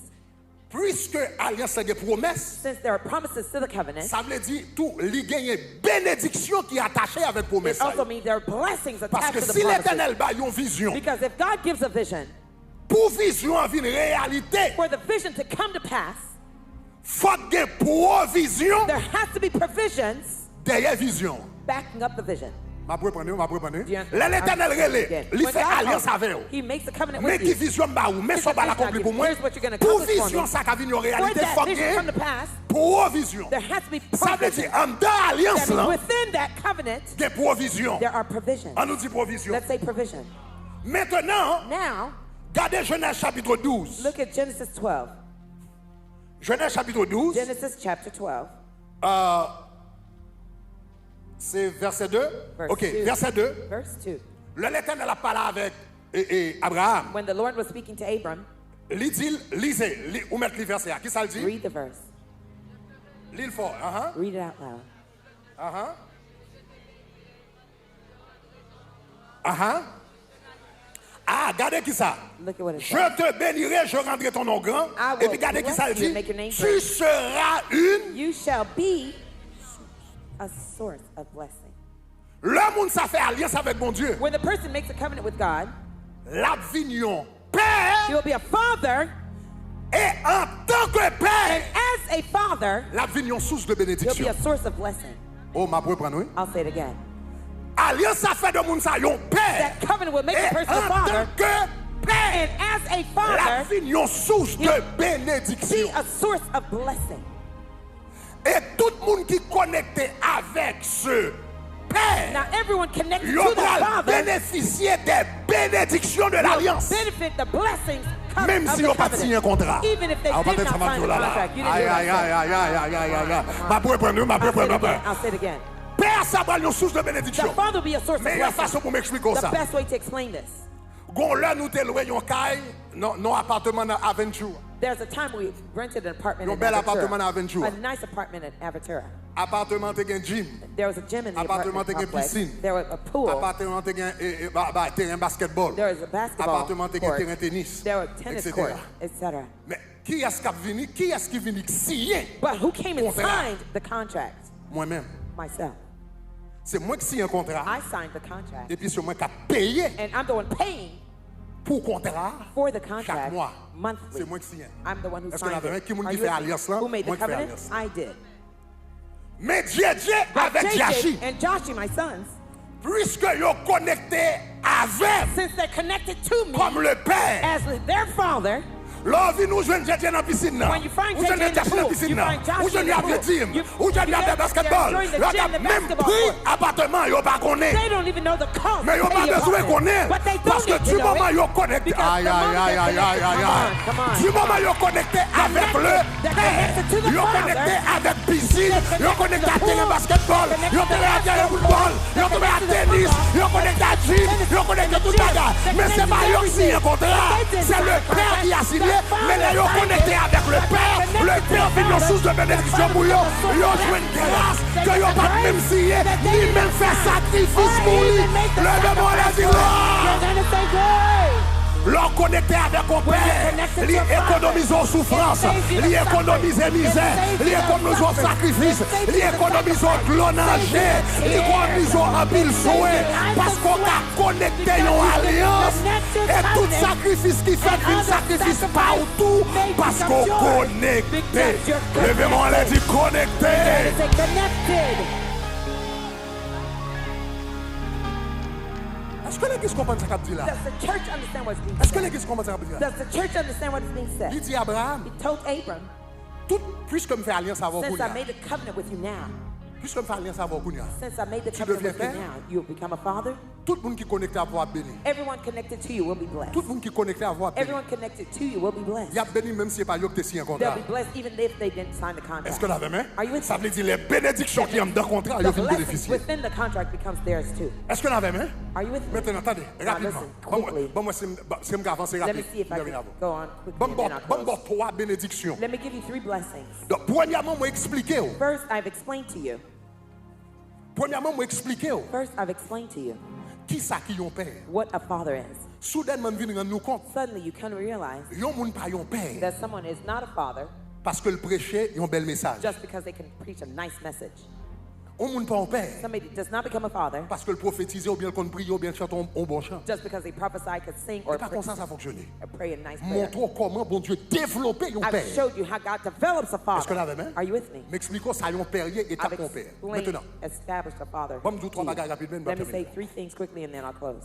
puisque alliance là gagne promesse, since there are promises to the covenant, ça veut dire tout, il gagne bénédiction qui est attachée avec promesse. it also means there are blessings Parce attached que to the si promises. l'Éternel a une vision, Because if God gives a vision, pour vision en une réalité, for the vision to come to pass, faut qu'il y ait provision there has to be provisions derrière vision. backing up the vision. Ma préparé. Do you understand? Là, l'Éternel relève, Again, il when fait God alliance calls, avec vous. He makes a covenant Mais with qui you. vision ba ou, mais Here's ça the va vision I l'accomplir give. pour moi. Here's what you're gonna Pour accomplish for vision me. ça qui vient en For réalité, that faut qu'il y vision to come to ait pass, provision. there has to be Ça veut provision. dire, en dans alliance That means là, within that covenant, il y a provision. there are provisions. On nous dit provision. Let's say provision. Maintenant, Now, regardez Genèse chapitre 12. look at Genesis 12. Genèse chapitre 12, Genesis chapter 12. c'est verset 2. Verse Ok, 2. verset 2. Verse 2. L'Éternel a parlé avec Abraham. When the Lord was speaking to Abram, Il dit, lisez, ou mettre le verset. Qui ça le dit? read the verse. L'île fort. Read it out loud. Ah, regardez qui ça. Look at what it Je says. te bénirai, je rendrai ton nom grand. I will Et puis regardez qui ça le bless you dit. and make your name Tu great. seras une. You shall be a source of blessing. Le monde ça fait alliance avec mon Dieu. When the person makes a covenant with God, La vignon he père will be a father, et en tant que and père, as a father, la vignon source de he'll be bénédiction. a source of blessing. Oh, ma pour prendre, oui. I'll say it again. Alliance ça fait de monde ça yon père. That covenant will make Et the person a en father, tant que père, and as a la father, vignon source de be bénédiction. a source of blessing. Et tout le monde qui est connecté avec ce père, Now everyone connected ils to the vont Father bénéficier des bénédictions de will l'alliance. benefit the blessings Même of si the ils n'ont pas signé un covenant. contrat. Even if they Ah, did peut-être ça not va sign dire the là, là. contract. You didn't Aïe, hear what aïe, I said. aïe, aïe, aïe, aïe, aïe, aïe. Come on. Ma pour prendre, ma I'll pour say it prendre. again. I'll say it again. Père, ça va une source de The bénédiction. Father will be a source of Mais il y a une blessing. façon pour m'expliquer The ça. best way to explain this. Gon là nous te loué yon caille, non appartement dans Aventura. There's a time we rented an apartment Un in bel appartement Aventura. à Aventura. A nice apartment in Aventura. Appartement te gen gym. There was a gym in the Appartement apartment te gen complex. piscine. There was a pool. Appartement te gen terrain basketball. There was a basketball Appartement te gen court. terrain tennis. There was tennis etc. court, etc. Mais qui est-ce qui vini signer? But who came and Contrat. signed the contract? Moi-même. Myself. C'est moi qui signe un contrat. I signed the contract. Et puis c'est moi qui a payé And I'm the one paying pour contrat. for the Chaque contract mois. monthly. C'est moi qui signe. I'm the one who Est-ce qu'on signed avait un it. qui moun Are qui you fait with me? alliance là? Who made the Moi qui fais covenant? alliance. I did. Mais JJ But avec Jashi, JJ and Joshi, my sons, puisque yo connecté avec since they're connected to me comme le père, as their father, l'envie nous jeune JJ dans la piscine là. when you find Ou jeune JJ in the Jashi dans la pool, piscine you là. find Josh Ou in jeune the Yabye pool. team. You- Ou jeune you Yabye get- basketball. they're enjoying the Yo gym, the même basketball prix court. appartement yo pas connaît. they don't even know the cost. Mais yo to pas pay your besoin apartment. connaître. But they Parce don't que need du to know moment it. yo connecté. Because Aïe the aïe moment aïe they're aïe aïe connected- aïe Come on, aïe. Du moment yo connecté avec le They're connected to the père. Yo Father. connecté avec piscine. They're Yo connected connecté to à the terrain pool. basketball. They're connected Yo to connecté à terrain basketball. football. Yo They're connecté à connected to tennis. football. Yo connecté à gym. Yo connecté à tout bagage. Mais c'est pas yo qui signe un contrat. C'est le père qui a signé. Mais là yo connecté avec le père. Le père fait une source de bénédiction pour yo. Yo joué une grâce que yo pas même signé. Ni même fait sacrifice pour lui. Le démon a dit You're gonna say, "Hey." L'on connecté avec ton Père, il économise en souffrance, il économise misère, il économise en sacrifice, il économise en clonage, il économise en pile souhait, parce qu'on a connecté en alliance, et tout sacrifice qui fait un sacrifice partout, parce qu'on connecté. Levez-moi, elle dit connecté. Est-ce que l'église comprend ce qu'il dit là? Does the church understand what's being Est-ce que said? l'église comprend ce qu'il dit là? Does the church understand what is being said? Il dit à Abraham, He told Abram, tout, puisque je fais alliance avec vous, since I made a covenant with you now, puisque je fais alliance avec vous, since I made the Tu covenant deviens with you père? now, you will become a father. tout le monde qui est connecté à vous a béni. Everyone connected to you will be blessed. Tout le monde qui est connecté à vous a béni. Everyone connected to you will be blessed. Il y a béni même si ce n'est pas eux qui signé un They'll contrat. be blessed even if they didn't sign the Est-ce contract. que vous avez main? Are you with Ça me? veut dire les bénédictions qui sont dans le contrat, ils The vont blessing bénéficier. within the contract becomes theirs too. Est-ce que vous avez main? Are you with me? Maintenant, attendez, rapidement. listen, quickly. Bon, moi, c'est me avancer Let me rapidement. see if I can go on Bon, quickly and then I'll bon, close. trois bénédictions. Let me give you 3 blessings. Donc, premièrement, moi expliquer. First, I've explained to you. Premièrement, moi expliquer First, I've explained to you qui ça qui yon père. what a father is. Soudainement, nous rendre nous compte, Suddenly, you can realize yon moun pa yon père that someone is not a father parce que le prêchait yon bel message. just because they can preach a nice message. On moun pa yon père Somebody does not become a father parce que le prophétisait ou bien le compte prier ou bien le chanter un bon chant. just because they prophesy, could sing, Et or pas comme ça fonctionne. pray a nice prayer. Montre comment bon Dieu développait yon père. I've showed you how God develops a Est-ce que vous father. avez main? Are you with me? M'expliquons ça yon père et I've tape mon père. explained, Maintenant, established a father. bon, nous trois bagages rapidement. Let me say 3 things quickly and then I'll close.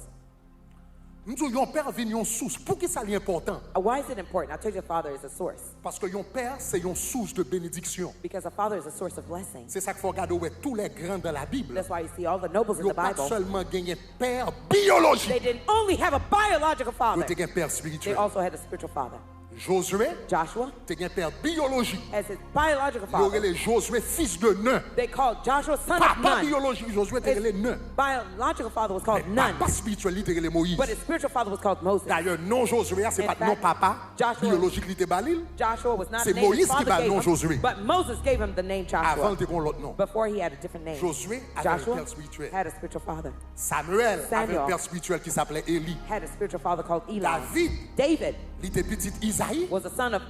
Nous disons yon père vient yon source. Pour qui ça est important? Why is it important? I told you a father is a source. Parce que yon père c'est yon source de bénédiction. Because a father is a source of blessing. C'est ça qu'il faut regarder ouais, tous les grands dans la Bible. That's why you see all the nobles in Ils the pas Bible. seulement gagné père They biologique, didn't only have a biological ils father. ont un père They spirituel. also had a spiritual father. Josué, Joshua, tu un père biologique. as his biological Il y aurait father, les Josué fils de Nun. they called Joshua son of Papa Nun. biologique, Josué tu les Nun. Biological father was called Mais Nun, papa spirituel, il était les Moïse. but his spiritual father was called Moses. D'ailleurs, non Josué, c'est In pas fact, non papa Joshua- biologique, il était Balil. Joshua was not C'est named his Moïse qui father va le nom gave him, Josué. but Moses gave him the name Avant, Joshua. il était l'autre nom. Before he had a different name. Josué avait un Joshua père spirituel. had a spiritual father. Samuel avait Samuel un père spirituel qui s'appelait Élie. Had a spiritual father called Eli. David, David il était petit Isaïe, was the son of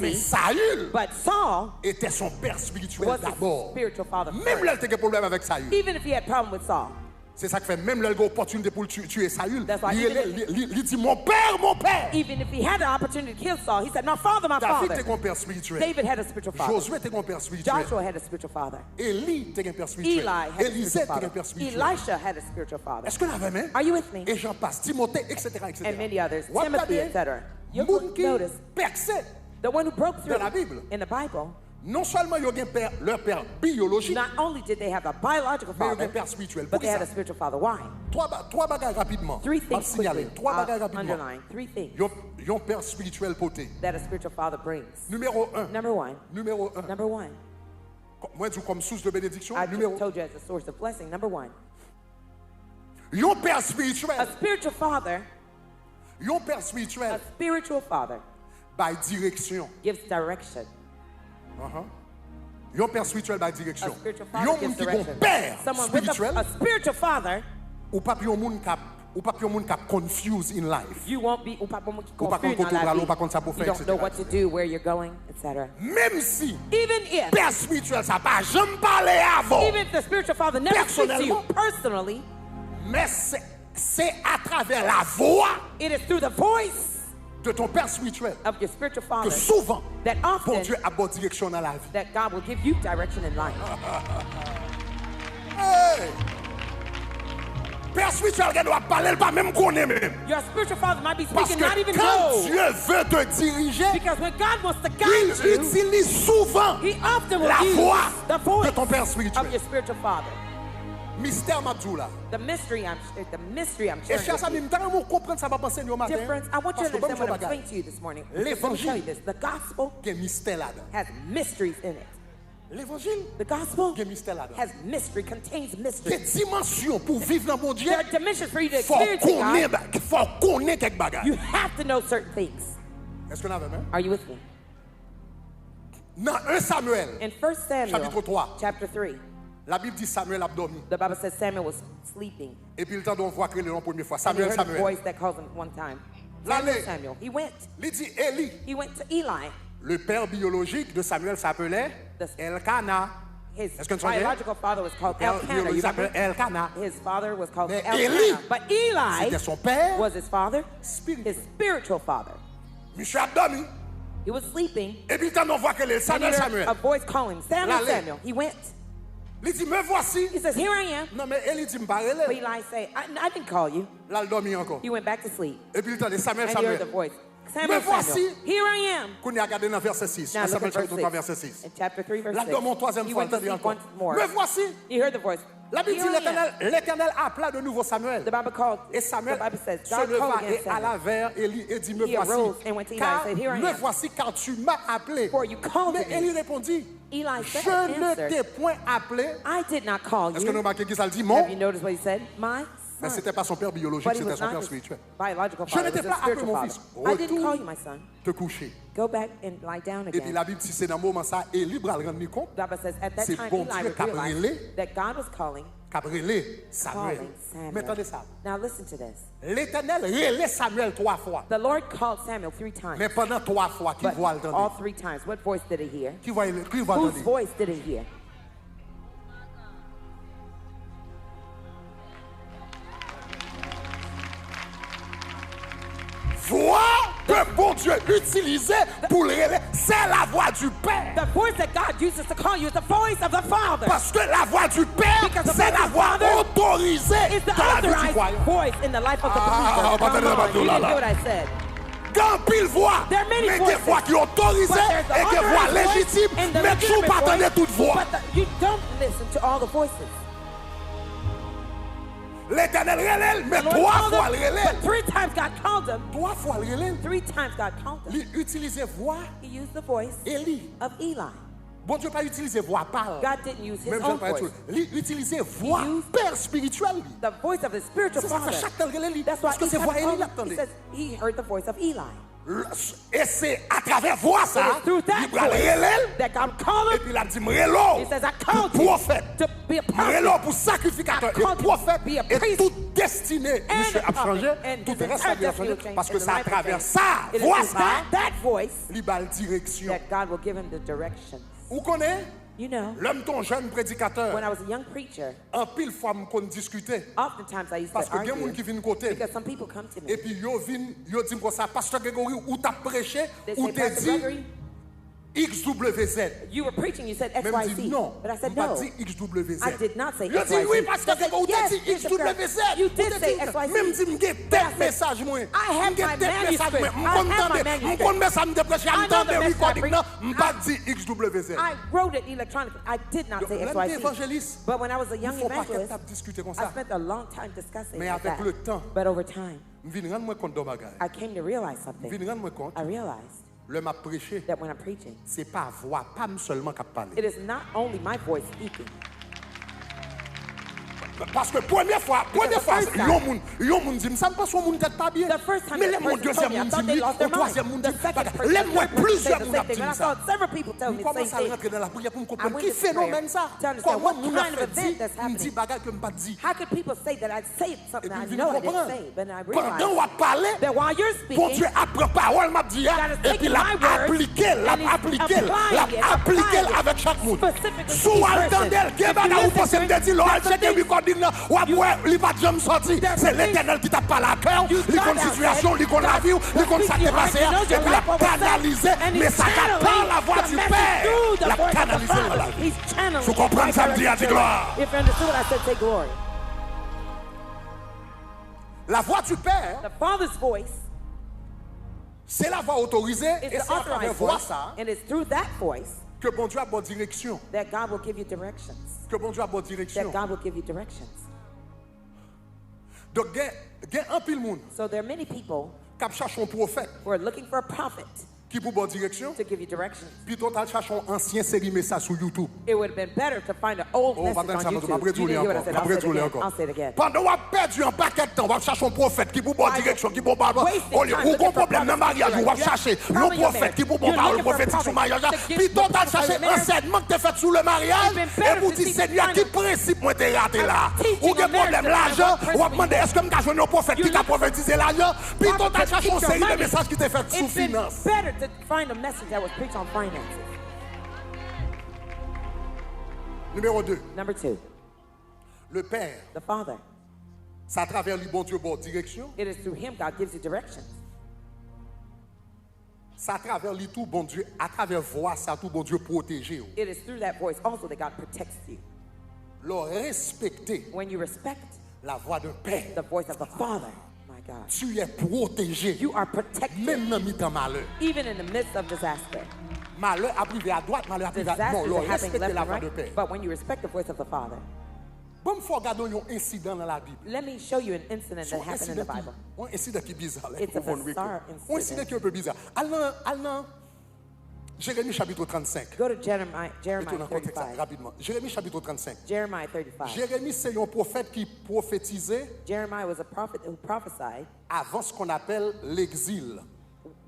mais Jesse, Saül but Saul était son père spirituel was his d'abord. spiritual father Même first. là, il était un problème avec Saül. Even if he had problem with Saul. C'est ça qui fait, même là, il a opportunité pour tuer Saül. That's why Il dit, mon père, mon père. Even if he had the opportunity to kill Saul, he said, "My father, my David father." était un père spirituel. David had a spiritual father. Josué était un père spirituel. Joshua had a spiritual father. Élie était un père Eli spirituel. had a Élisée spiritual était un father. père spirituel. Elisha had a spiritual father. Est-ce que la même? Are you with me? Et j'en passe. Timothée, etc., etc. And many others. Ou Timothy, regardez, etc. You moun qui notice percé, the one who broke through Dans la Bible. in the Bible. non seulement ils ont un père, leur père biologique, Not only did they have a biological mais ils ont father, un père spirituel. but Pour they had a ça, spiritual father. Why? trois bagages rapidement. 3 On va things signaler. quickly. Trois bagages I'll rapidement. underline 3 things Ils ont un père spirituel poté. that a spiritual father brings. Numéro 1. Number 1. Numéro 1. Number 1. Moi, je dis comme source de bénédiction. I Numéro just told you as a source of blessing. Number 1. Ils ont un père A spirituel. spiritual father, Ils ont un père a spirituel. spiritual father By direction. gives direction. Ils ont un père spirituel by A direction. spiritual Ils ont father un gives monde qui ont direction. père Someone with spirituel. a spiritual father, Ou pas un monde qui confused in life. you won't be ou pas Ou pas confused qu'on dans la contrôle, vie. ou pas qu'on sait pas You faire, don't know etc. what to do, where you're going, etc. Même si Even if, père spirituel, ça pas jamais parlé avant. even if the spiritual father never speaks to you Personnellement. personally, Mais c'est à travers la voix it is through the voice de ton père spirituel of your spiritual que father souvent, that bon often Dieu a bonne direction dans la vie. that God will give you direction in life. Hey! Père spirituel qui doit parler, pas même connaître même. Your spiritual father might be Parce speaking, que not even quand know. Dieu veut te diriger, Because when God wants to il guide you, utilise souvent He often will la use voix the voice de ton père of spirituel. your spiritual father. Mystère Mabdou là. The mystery I'm Et sharing cher with ami, you. je comprendre ça va penser au matin. Dear friends, I want you Parce to que bon understand what I'm bagage, saying to you this morning. Let me L'évangile. tell you this. The gospel il y a un mystère là-dedans. has mysteries in it. L'évangile, The gospel il y a un mystère là-dedans. has mystery, contains Des mystery. dimensions pour vivre dans mon Dieu. There are dimensions for you to Faut experience it, God. connaître quelques bagages. You have to know certain things. Est-ce qu'on avait même? Are you with me? Dans 1 Samuel, In 1 Samuel, Chapitre 3. chapter 3, la Bible dit Samuel a dormi. the Bible says Samuel was sleeping. Et puis le temps dont on voit créer le nom première fois. And he Samuel, heard a Samuel. voice that calls him one time. Samuel. He went. Il dit Élie. He went to Eli. Le père biologique de Samuel s'appelait Elkana. His Est-ce que tu connais? biological father was called Le père Elkanah. biologique You s'appelait remember? Elkana. His father was called Mais Elkanah. Élie, But Eli c'était son père was his father, spirituel. his spiritual father. Monsieur a dormi. He was sleeping. Et puis quand on voit que le And he Samuel, heard Samuel. a voice calling him, Samuel, L'allée. Samuel. He went. Il dit, me voici. He says, here I am. Non, mais Élie dit, me But parle. Eli said, I didn't call you. Là, il dormi encore. He went back to sleep. Et puis il entendait Samuel, And he heard the Samuel. voice. Me Samuel, voici. Samuel. Here I am. Qu'on y a regardé dans verset 6. Now look Samuel at verse chapitre 3, 6. verset 6. In chapter 3, verse Là, 6. dans mon troisième He fois, went to entendez sleep encore. once more. Me voici. He heard the voice. La Bible dit, Here I am. l'Éternel appela de nouveau Samuel. The Bible called, Et Samuel the Bible says, se God leva called et against alla Samuel. vers Élie et dit, me He arose and went to voici. Eli Car, and said, "Here I me am. voici car tu m'as appelé. For you called Mais me. Élie répondit, Eli said, je ne answered, t'ai point appelé. I did not call Est-ce que nous you. remarquez qui ça le dit? Mon? Have you noticed what he said? My Mais son. c'était pas son père biologique, But he c'était was son not père his spirituel. biological Je father. ne It t'ai was pas his appelé spiritual mon father. fils. I didn't call you, Retourne my son. te coucher. Go back and lie down Et puis again. la Bible dit, c'est dans le moment ça, Élie va le rendre compte. The Bible says, at that C'est time, bon Eli Dieu qui a realized brûlé. that God was calling Samuel. Samuel. Mais attendez ça. Now listen to this. L'Éternel relève Samuel 3 fois. The Lord called Samuel 3 times. Mais pendant 3 fois, qui But voit all l'entendre? 3 times, what voice did he hear? Qui va Whose l'entendre? voice did he hear? Voix que bon Dieu utilisait pour le relais, c'est la voix du Père. The voice that God uses to call you is the voice of the Father. Parce que la voix du Père, Because the c'est voice la of voix Father autorisée It's the dans la vie du authorized croyant. voice in the life of the Ah, believer. Come attendez, on, you là, didn't là. hear what I said. Dans pile voix, There are many mais des voices. voix qui sont autorisées But there's the et des voix authorized voice légitimes, and the mais toujours legitimate pas attendre voice, toute voix. But you don't listen to all the voices. L'Éternel relève, mais The Lord 3 called fois him, le relève. but 3 times God called him. 3 fois le relève. 3 times God called him. Il utilisait voix He used the voice Élie. of Eli. Bon Dieu pas utilisé voix parle. God didn't use his Même own Jean voice. il utilisait voix He used Père spirituel. The voice of the spiritual C'est ça father. fait chaque temps le relève. That's why Parce que each c'est time voix he Élie called him, l'attendait. he says he heard the voice of Eli. Et c'est à travers voix ça, It is through that il prend le voice relève. that God called Et him. puis il a dit, Mrelo, He says, I pour called you prophète, to be a prophet. Mrelo pour sacrificateur I called et you prophète, to be a et priest toute destinée, and monsieur a a prophet. changé, And tout his le reste a entire bien destiny will changé, change parce que and c'est à life will travers change. ça, It is voix through ça, that voice libal direction. that God will give him the directions. Vous connaissez, You know, l'homme ton jeune prédicateur, when I was a young preacher, en pile fois qu'on discutait, oftentimes I used parce to que il y a des gens qui argue viennent côté. because some people come to Et me. puis, yo dit comme ça, Pasteur Grégory, où t'as prêché, They où say, t'as Pastor dit Gregory, XWZ. you were preaching, you said Même XYZ. dit non, But I said on pas no. dit XWZ. I did not say Yo dit XYZ. oui, Pasteur They said, Grégory, où t'as yes, dit Bishop Graham, XWZ. you Où did t'as say dit- XYZ. Même dit, m'gé But I tel said, message, moi. I have M'gé my tel message, moi. manuscript. I have my manuscript. M'konn message, m'te prêché, I know m'tende the recording, message. non, m'pas dit XWZ. I wrote it electronically. I did not say L'homme XYZ. évangéliste, But when I was a young il faut pas evangelist, qu'elle discuter comme I ça. spent a long time discussing Mais like avec that. le temps, But over time, m'vin rendre moi compte de bagaille. I came to realize something. M'vin rendre moi compte, I realized le m'a prêché, that when I'm preaching, c'est pas voix, pas seulement qui parle. it is not only my voice speaking. Parce que première fois, first time- yon moun dit, ça me passe moun tête pas bien. The first time Mais the les moun person told deuxième me, I moun thought they dit, lost au their mind. troisième moun The dit, second person, les the moi third person plusieurs said the moun same ap thing. dit When I ça. saw several people tell Je me the same commence à thing, rentrer dans la prière pour me comprendre I went qui to prayer phénomène ça. to understand Comment what moun a kind of fait event dit, that's me dit happening. bagay que me pas dit. how could people say that I'd say Et something puis I vin know I didn't comprendre. say? But I Pendant realized on parler, that while you're bon speaking, Dieu apprend parole m'a dit, God is et puis taking l'a my words appliqué, l'a and he's appliqué, applying l'a it, appliqué applying it avec chaque monde. specifically to Sous each attendel, person. qui est If you là où listen pensez to me it, dit, l'on there's check something- recording là, ou après, il va jamais sortir. There's C'est something- l'Éternel qui t'a parlé à cœur, You il compte start out situation, dead, il compte la vie, il compte ça qui est passé, He knows et your puis la life over canaliser, and mais he's ça channeling par la voix the du message Père, through the la voice of the canaliser dans la Father. vie. He's channeling Vous it comprenez right ça, me dit, direction dis to gloire. it. If you understood what I said, say glory. La voix du Père, The Father's voice c'est la voix autorisée, is et the c'est à travers authorized voix voice, ça, and it's through that voice que bon Dieu a bonne direction, that God will give you directions. que bon Dieu a bonne That direction. God will give you directions. Donc, il y a un pile monde So there are many people qui cherche un prophète who are looking for a prophet Qui pour bonne direction? to give you directions. Puis toi, tu cherches un ancien série message sur YouTube. It would have been better to find an old message on YouTube. You didn't hear what I said. I'll say it again. Pendant qu'on a perdu un paquet de temps, on va chercher un prophète qui pour bonne direction, qui pour parler. Ou qu'on problème dans le mariage, on va chercher un prophète qui pour parler prophétique sur le mariage. Puis toi, tu as cherché un enseignement que tu as fait sur le mariage. Et vous dites, Seigneur, qui principe moi t'es raté là? Ou quel problème l'argent? On va demander, est-ce que je vais un prophète qui t'a prophétisé l'argent? Puis toi, tu as cherché une série de messages qui t'a fait sous finance. It's better to find a message that was preached on finances. Numéro 2. Number 2, Le Père, the Father. c'est à travers lui, bon Dieu, bonne direction. It is through him God gives you directions. C'est à travers lui, tout bon Dieu, à travers voix, ça tout bon Dieu protéger. It is through that voice also that God protects you. Le respecter When you respect la voix d'un Père. the voice of the Father, my God, Tu es protégé. you are protected Même dans mi-temps malheur. even in the midst of disaster. Malheur a privé à droite, malheur a privé à Disasters non, le are happening respecter left la and voix de right, Père. but when you respect the voice of the Father, Bon, il faut regarder un incident dans la Bible. let me show you an incident that happened in the Bible. Un incident qui est bizarre. là, It's a pour vous bizarre Un incident. incident qui est un peu bizarre. Allons, Jérémie chapitre 35. Go to Jeremiah Mettons dans le contexte 35. rapidement. Jérémie chapitre 35. Jeremiah 35. Jérémie, c'est un prophète qui prophétisait Jeremiah was a prophet who prophesied avant ce qu'on appelle l'exil.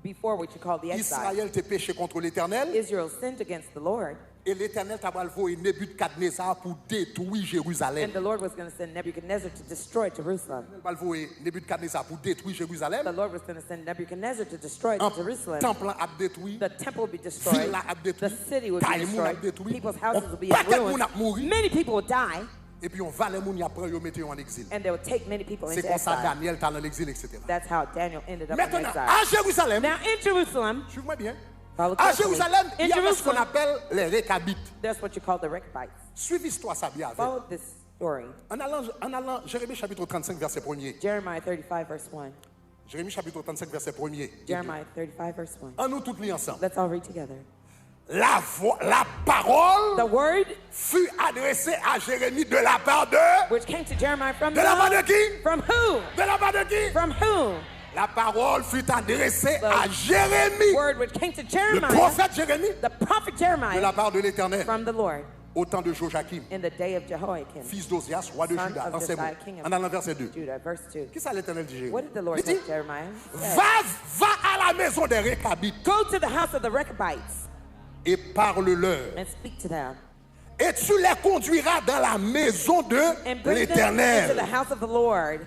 before what you call the exile. Israël était péché contre l'Éternel Israel sinned against the Lord, et l'Éternel t'a envoyé Nebuchadnezzar pour détruire Jérusalem. and the Lord was going to send Nebuchadnezzar to destroy Jerusalem. Il t'a envoyé Nebuchadnezzar pour détruire The Jérusalem. Lord was going to send Nebuchadnezzar to destroy Un Jerusalem. temple a détruit. The temple would be destroyed. Ville a détruit. The city would be Taïmoun a destroyed. détruit. People's houses Un would be paquet de in monde a mouru. ruins. Many people would die, Et puis on va les moun y après yo mette yo en exil. and they would take many people C'est into comme ça exile. Daniel t'a dans l'exil, etc. That's how Daniel ended up in Maintenant, exile. à Jérusalem, Now in Jerusalem, suivez-moi bien. follow À carefully. Jérusalem, il In y a ce qu'on Jerusalem, appelle les Récabites. there's what you call the Rechabites. Suivez l'histoire ça bien avec. Follow this story. En allant, Jérémie chapitre 35, verset 1er. Jeremiah 35, verse 1. Jérémie chapitre 35, verset 1er. Jeremiah 35, verse 1. En nous tous les ensemble. Let's all read together. La parole The word fut adressée à Jérémie de la part de... which came to Jeremiah from De la part de qui? From who? De la part de qui? From who? La parole fut adressée à Jérémie, Word which came to le Jeremiah, prophète Jérémie, the prophet de Jeremiah, la part de l'Éternel, from the Lord au temps de Joachim, in the day of Jehoiakim, fils d'Ozias, roi de son Juda. of En ces mots. Josiah, king of En allant verset 2. Judah. Verse 2. Qui ça l'Éternel dit Jérémie? What did the Lord Il say dit, to Jeremiah? He said, va à la maison des Récabites go to the house of the Rechabites et parle-leur. and speak to them, Et tu les conduiras dans la maison de and bring them into the l'Éternel, house of the Lord,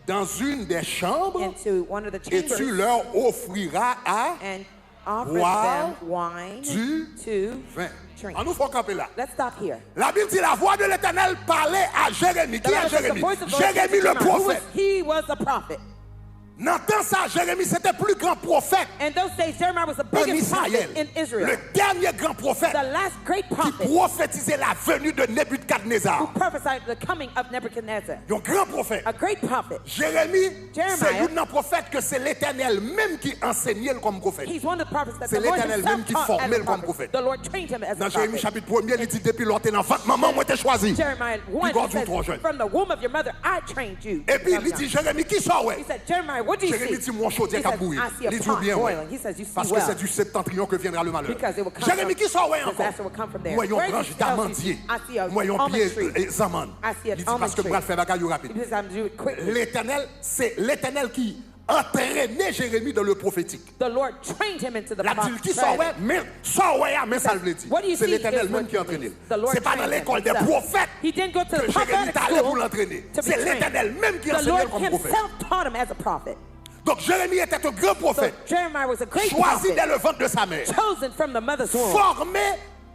dans une des chambres, into one of the et tu chambers, leur offriras à and offer boire them wine du to vin. drink. On nous faut camper là. Let's stop here. La Bible dit la voix de l'Éternel parlait à Jérémie. The Qui est Bible says the Jérémie? voice of the Lord came to Jérémie le Jeremiah, who was- prophète. He was a prophet. N'entends ça, Jérémie, c'était le plus grand prophète In those days, Jeremiah was the en biggest Israël. prophet in Israel. Le dernier grand prophète The last great qui prophet prophétisait la venue de who Nebuchadnezzar. prophesied the coming of Nebuchadnezzar. Un grand prophète. A great prophet. Jérémie, Jeremiah. c'est un prophète que c'est l'Éternel même qui enseignait comme prophète. He's one of the prophets that C'est the Lord l'Éternel himself même qui taught as formait a comme prophet. prophète. The Lord trained him as Dans a Jérémie prophet. chapitre 1er, il dit depuis l'autre enfant, maman, moi t'ai choisi. Jeremiah 1, Puis he God, says, trop jeune. from the womb of your mother, I trained you. Et puis From il dit, young. Jérémie, qui ça ouais? He said, Jeremiah, what do you Jérémie see? dit, mon chaudier He qu'a says, bouilli. I see a Il dit pot bien, ouais. boiling. He says, you see Parce que well. c'est du septentrion que viendra le malheur. Because it will come Jérémie, from- qui ça ouais encore? disaster will come from there. Moi, un Where branche else d'amandier. I see a Moi, un almond pied tree. d'amandes. I see an Il dit almond parce que tree. pour le faire bagaille rapide. Because I'm doing it quickly. L'Éternel, c'est l'Éternel qui entraînait Jérémie dans le prophétique. The Lord trained him into the La dit qui ça ouais, mais ça ouais, mais ça veut dire. What do you C'est see l'Éternel is même what qui entraînait. the Lord C'est pas dans trained him l'école des himself. prophètes He didn't go to que the Jérémie prophetic est allé pour school l'entraîner. to be C'est trained. l'Éternel même qui The enseignait Lord comme prophète. himself taught him as a prophet. Donc Jérémie était un grand So prophète, Jeremiah was a great choisi dès prophet, le ventre de sa mère, chosen from the mother's womb, formé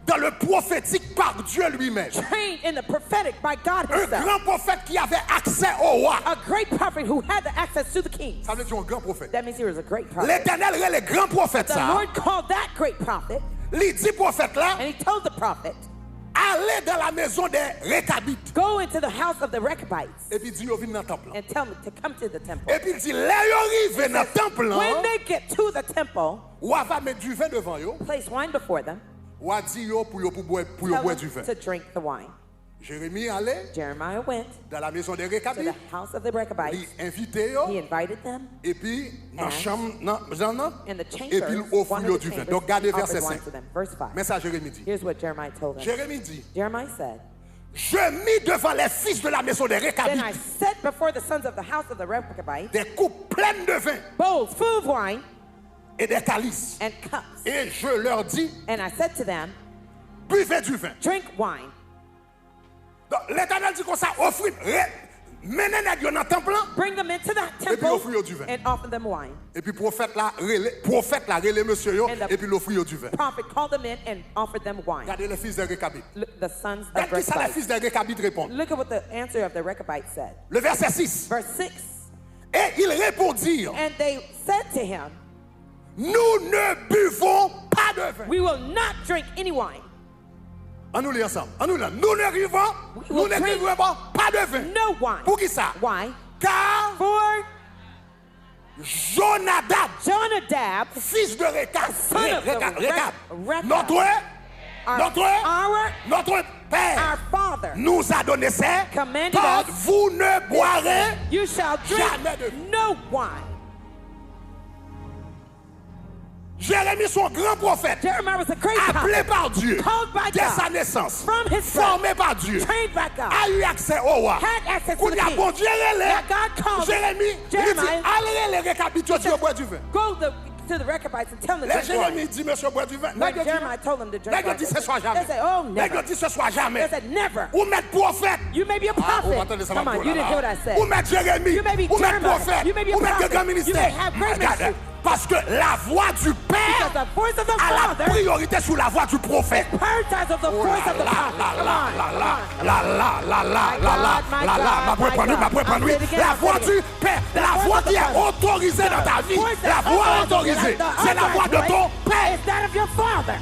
dans le prophétique par Dieu lui-même. trained in the prophetic by God Un himself. grand prophète qui avait accès au roi. A great prophet who had the access to the king. Ça veut dire un grand prophète. That means he was a great prophet. L'Éternel est le grand prophète The ça. Lord called that great prophet, Les 10 prophètes là, and he told the prophet, allez dans la maison des Récabites. go into the house of the Rechabites Et puis il dit, yo vin dans le temple. and tell me to come to the temple. Et puis il dit, là yo arrive dans le temple là, When they get to the temple, ou va mettre du vin devant yo, place wine before them, ou a dit yo pour yo boire tell du vin. them to drink the wine. Jérémie allait Jeremiah went dans la maison des to Récabites. the house of the Rechabites. Il invitait He eux. invited them. Et puis, dans la And chambre, in the et puis il chambers, offre one l'eau of the du vin. chambers, Donc, regardez he verset offered wine 5. to them. Verse 5. Mais ça, Jérémie dit. Here's what Jeremiah told them. Jérémie dit, Jeremiah said, je mis devant les fils de la maison des then I Récabites set before the sons of the house of the Rechabites des coupes pleines de vin bowls full of wine et des calices. and cups. Et je leur dis, And I said to them, buvez du vin. drink wine. Donc, l'Éternel dit comme ça, offrez, menez les gens dans le temple, Bring them into that puis temple offrez du vin. and offer them wine. et puis prophète là, relais monsieur, yo, And the- et puis l'offrir du vin. Prophet called them in and offered them wine. Regardez les fils des Récabites. Look, the sons of Regardez qui ça les Rechabites. fils des Récabites répondent. Look at what the answer of the Rechabites said. Le verset 6. Verse 6. Et ils répondirent, And they said to him, nous ne buvons pas de vin. we will not drink any wine. On nous lit ensemble. On nous lit. Nous ne buvons, nous ne drink buvons pas de vin. No wine. Pour qui ça? Why? Car For Jonadab, Jonadab, fils de Récab, son of the Récab, Rechab, notre père our father, nous a donné ça. commanded Car us, vous ne boirez you shall drink jamais de vin. no wine. Jérémie, son grand prophète, Jeremiah was a great appelé prophet, par Dieu, called by dès God, sa naissance, from his birth, formé par Dieu, trained by God, a eu accès au roi. had access to Qu'on the y a king. bon Dieu, That God called Jérémie, il dit, Jeremiah, allez les récapituler, tu bois du vin. go to the Rechabites and tell them to Les drink wine. Jérémie dit, monsieur, bois du vin. When Jeremiah told them to drink Nègre wine, dit, ce soit jamais. they said, oh, never. Nègre dit, ce soit jamais. They said, never. Ou mettre prophète. You may be a Ah, prophet. vous entendez ça, Come ma on, poule, you didn't là. hear what I said. Ou mettre Jérémie. You may be Ou mettre Jeremiah. prophète. You may be a Ou mettre prophet. grand You ministère. may have great Regarde, ministry. parce que la voix du Because Père the voice of the a la Father priorité sur la voix du prophète. prioritize of the voice of the prophet. Come on. La voix du Père, la voix qui est autorisée dans ta vie, la voix autorisée, c'est la voix de ton Père. It's that of your Father.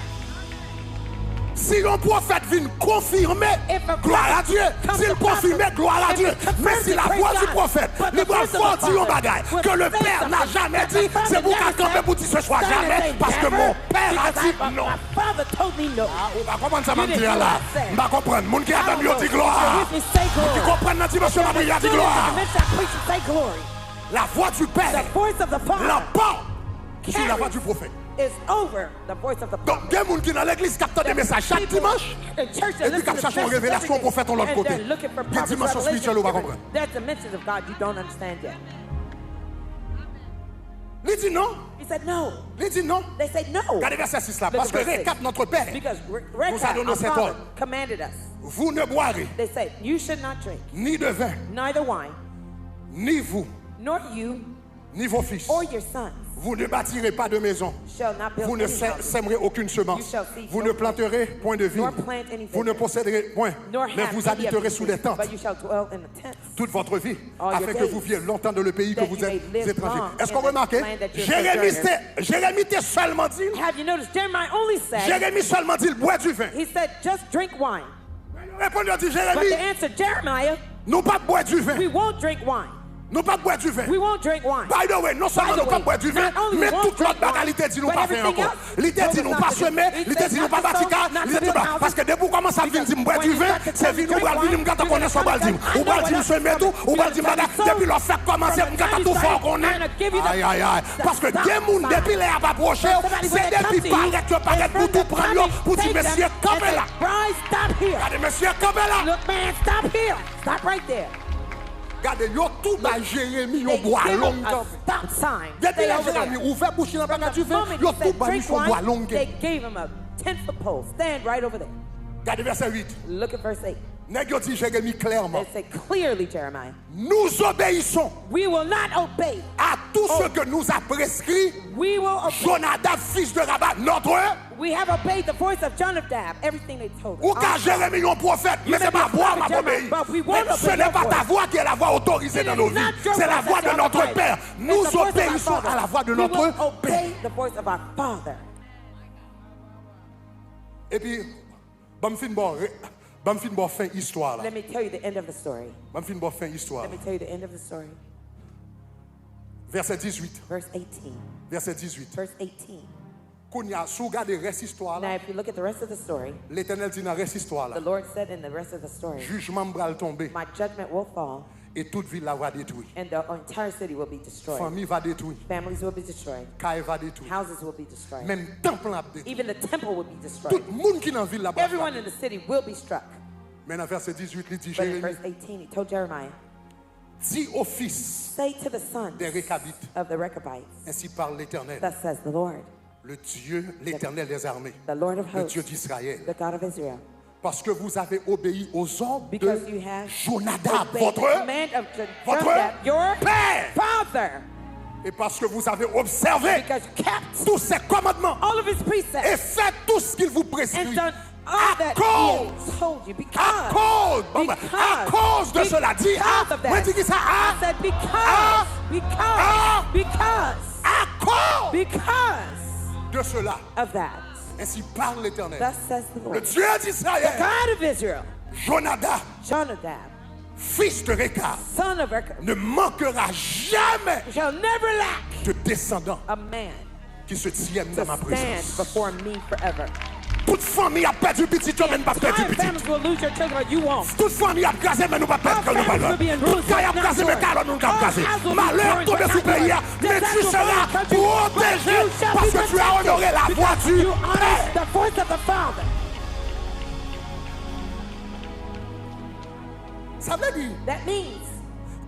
Si un prophète vient confirmer, gloire à Dieu. S'il confirme, gloire à Dieu. Mais si la voix du prophète, il doit faire dire un bagage que le Père n'a jamais dit, c'est pour qu'à camper pour dire ce soit jamais, parce que mon Père a dit non. My Father told me no. On va comprendre ça, je dire là. On va comprendre. Moun qui a I dit don't know. gloire. With me, say Qui glory. comprennent notre dimension, ma prière dit gloire. Say glory. La voix du Père, The voice of the Father l'emporte sur la voix du prophète. is over the voice of the Donc, prophet. il y a des gens qui dans l'église captent des messages chaque dimanche. In church, Et puis, quand cherchent une révélation au prophète, on l'autre côté. Il y a une dimension spirituelle, on va comprendre. There's dimensions of God you don't understand yet. Il dit non. He said no. Il dit non. They said no. Regardez verset 6 là. Look Parce at que verse 6. Récap, notre Père, Because nous a Rechab, donné our cet Father, ordre. commanded us. Vous ne boirez They said, you should not drink ni de vin, neither wine, ni vous, nor you, ni vos fils. or your sons Vous ne bâtirez pas de maison. shall not build Vous ne any house, sèmerez aucune semence. You shall seed Vous no ne planterez point de vigne. nor plant any Vous ne vineyard, posséderez point. nor Mais have vous any habiterez of sous these les tentes but you shall dwell in the tents. toute votre vie, All afin your que days, vous viviez longtemps dans le pays que that vous you may êtes live étrangers. long Est-ce in qu'on the remarque? land that you're sojourners. Jérémie était seulement dit, Have you noticed Jeremiah only said, Jérémie seulement dit, il boit du vin. he said, just drink wine. Répondez, dit But Jérémie, the answer, Jeremiah, nous pas boire du vin. we won't drink wine. Nous pas boire du vin. We won't drink wine. By the way, non seulement By the nous pas way, boire du vin, not only mais we won't toute l'autre drink bagalité dit nous wine, pas but faire everything encore. else, L'idée dit nous not pas to do. semer, He l'idée said dit nous not pas to sow, bâtir, not to l'idée dit build pas. houses. Parce que dès pour commencer à venir dire boire du vin, c'est venir ou pas venir me gâter connaître son baldim. Ou pas dire semer tout, ou pas dire bagarre. Depuis leur fait commencer me gâter tout fort qu'on est. Aïe aïe aïe. Parce que des moun depuis les a approché, c'est depuis paraître que paraître pour tout prendre pour dire monsieur campez là. Bride, stop here. Regardez monsieur campez là. Look, man, stop here. Stop right there. Regardez yo tout ba Jérémie yo They bois give long him a stop sign. Depuis Stay la over Jérémie there. ouvert bouche dans From bagage du the vin, moment yo he tout said ba drink son bois wine, long. they gave him a 10-foot pole. Stand right over there. Regardez verset 8. Look at verse 8. Nèg yo dit Jérémie clairement. They say clearly, Jeremiah, Nous obéissons we will not obey. à tout ce que nous a prescrit We will obey. Jonadab, fils de Rabat, notre. We have obeyed the voice of Jonadab, everything they told us. Ou car Jérémie est un prophète, mais may c'est be ma a voix prophet, m'a obéi. but we Mais won't ce obey n'est your pas ta voice. voix qui est la voix autorisée It dans is nos vies. not your C'est la voice voix that's de notre authorized. Père. It's Nous the voice of our obéissons Father. à la voix de We will notre Père. obey the voice of our Father. Et puis, bam fin bon fin histoire là. Let me tell you the end of the story. Bam fin bon fin histoire. Let me tell you the end of the story. Verset 18. Verse 18. Verset 18. Verse 18. Kounya, si vous regardez le reste histoire Now, là, if you look at the rest of the story, l'Éternel dit dans le reste histoire the là, Lord said in the rest of the story, jugement va tomber my judgment will fall, et toute ville là va détruire. and the entire city will be destroyed. Famille va détruire, Families will be destroyed. caille va détruire, Houses will be destroyed. même temple va détruire. Even the temple will be Tout destroyed. le monde qui est dans la ville là-bas. Everyone in the city will be struck. Maintenant, verset 18, il dit But in Jérémie, verse 18, he told Jeremiah, dis au fils say to the sons des Récabites, of the Rechabites, ainsi parle l'Éternel, thus says the Lord, le Dieu, l'Éternel des armées, the Lord of le hosts, Dieu d'Israël. the God of Israel, Parce que vous avez obéi aux ordres because de you have Jonadab, obeyed the votre command of votre Jonadab, your père. father, Et parce que vous avez observé because you kept tous ses commandements all of his precepts et fait tout ce qu'il vous and prescrit. done all À that cause, he had told you. à cause, à cause de cela. Dis, moi dis ça, I said because de cela. of that. Ainsi parle l'Éternel, Thus says the le Lord, Dieu the d'Israël, God of Israel, Jonadab, Jonadab, fils de Récab, son of Rechab, ne manquera jamais shall never lack de descendants a man qui se tiennent to dans ma stand présence. before me forever. Toute famille a perdu petit, toi même pas perdu Entire petit. families will lose your children, but you won't. Toute famille a crasé, mais nous pas perdre que nous pas là. Toute caille a crasé, mais car nous pas crasé. Malheur tombe sur pays, mais tu seras protégé parce que tu as honoré la voix du You honor Père. the voice of the Father. Ça veut dire, That means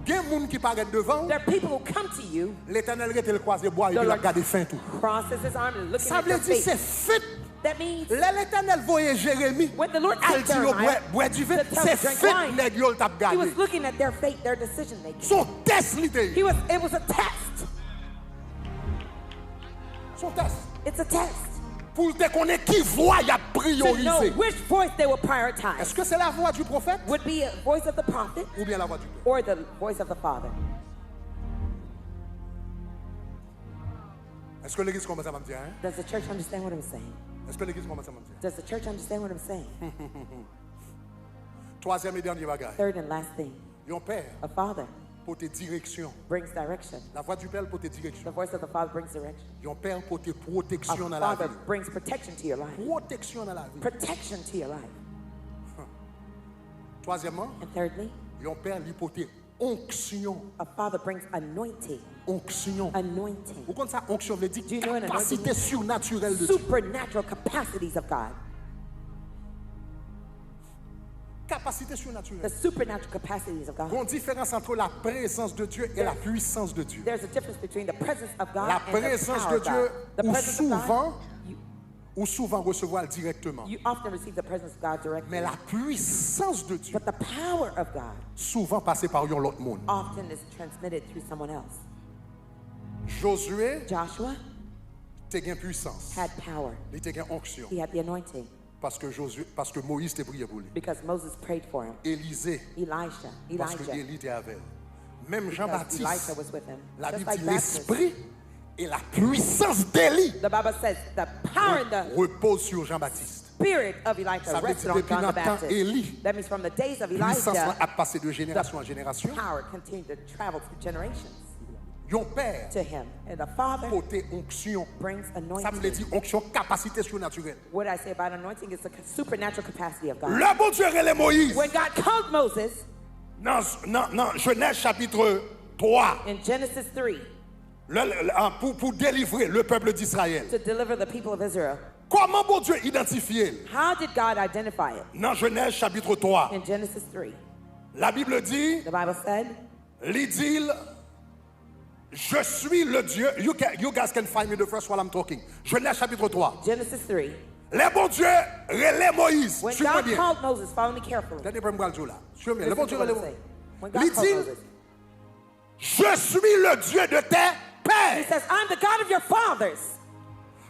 il y a des gens qui paraissent devant, there are people who come to you, l'Éternel était le croisé bois et puis il a gardé fin tout. crosses his arm and looking Ça at veut your dire, c'est face. fait. That means L'Éternel voyait Jérémie. when the Lord Elle took dit, Jeremiah, bois du vin, to tell c'est him, drink fait, wine, nèg yo t'a he gardé. was looking at their fate, their decision making. Son test l'idée. It was a test. Son test. It's a test Pour te connaître qui voit, il a to know priorisé. which voice they will prioritize. Est-ce que c'est la voix du prophète Would be a voice of the prophet ou bien la voix du peuple? or the voice of the Father. Est-ce que l'église commence à me dire hein? Does the church understand what I'm saying? Est-ce que l'église commence à me dire? Does the church understand what I'm saying? Troisième et dernier bagage. Third and last thing, Yon père a father pour tes directions. brings direction. La voix du père pour tes The directions. voice of the Father brings direction. Yon père pour tes A protections dans la father vie. brings protection to your life. Protection dans la vie. Protection to your life. Troisièmement, And thirdly, yon père lui pour tes onctions. a father brings anointing. Onction. Anointing. Vous comprenez ça? Onction veut dire Do you know what capacité anointing surnaturelle de Dieu. Supernatural capacities of God. Capacité The surnaturelle. supernatural capacities of Il y a God. une différence entre la présence de Dieu et la puissance de Dieu. There's a difference between the presence of God La and the présence power de of God. Dieu, The ou presence of God, souvent, ou souvent recevoir directement. you often receive the presence of God directly. Mais la puissance de Dieu, But the power of God souvent passée par yon l'autre monde. often is transmitted through someone else. Josué, Joshua te gen puissance. had power. Il te gen onction. He had the anointing Parce que Moïse te prié pour lui. because Moses prayed for him. Élisée, parce que Elijah, Élie était avec elle. Même because Elijah Jean-Baptiste, was with him. la Just Bible like dit Baptist, l'esprit et la puissance d'Élie the Bible says the power and the repose sur Jean-Baptiste. spirit of Elijah Ça veut rested dire on depuis John the dans le temps Baptist. Élie, That means from the days of puissance Elijah, a passé de génération en génération. power continued to travel through generations Yon père, to him. And the Father côté onction. brings Ça me anointing. dit onction, capacité surnaturelle. What I say about anointing is the supernatural capacity of God. Le bon Dieu relève Moïse. When God called Moses Non, Genèse chapitre 3, in Genesis 3 pour délivrer le peuple d'Israël. to deliver the people of Israel, Comment bon Dieu identifier? how did God identify it? Dans Genèse chapitre 3, In Genesis 3, la Bible dit, the Bible said, l'idylle, je suis le Dieu. You guys can find me the first while I'm talking. Genèse chapitre 3. Genesis 3, Le bon Dieu relève Moïse. when Suis-moi God bien. called Moses, follow me carefully. Dernier premier bras là. Suis-moi bien. Le Listen bon to Dieu what it relève say. Moïse. When God called Dit-il, Moses, je suis le Dieu de tes he pères. says, I'm the God of your fathers.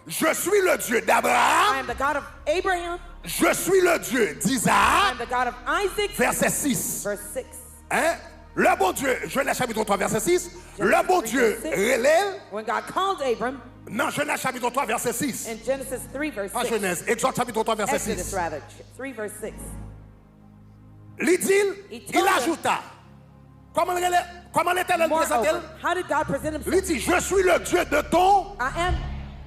Je suis le Dieu I d'Abraham. am the God of Abraham. Je suis le Dieu I am d'Isaac. the God of Isaac. Verset 6. Verse 6. Hein? Le bon Dieu, Genèse chapitre 3, verset 6. Le bon Dieu relève. When God called Abram, Non, Genèse chapitre 3, verset 6. in Genesis 3, verse Pas 6. Genèse, Exode chapitre 3, verset Exodus, 6. rather. 3, verse 6. L'idylle, He il told them- ajouta. Comment l'Éternel Moreover, présente-t-elle? how did God present Il himself? dit, je suis le Dieu de ton I am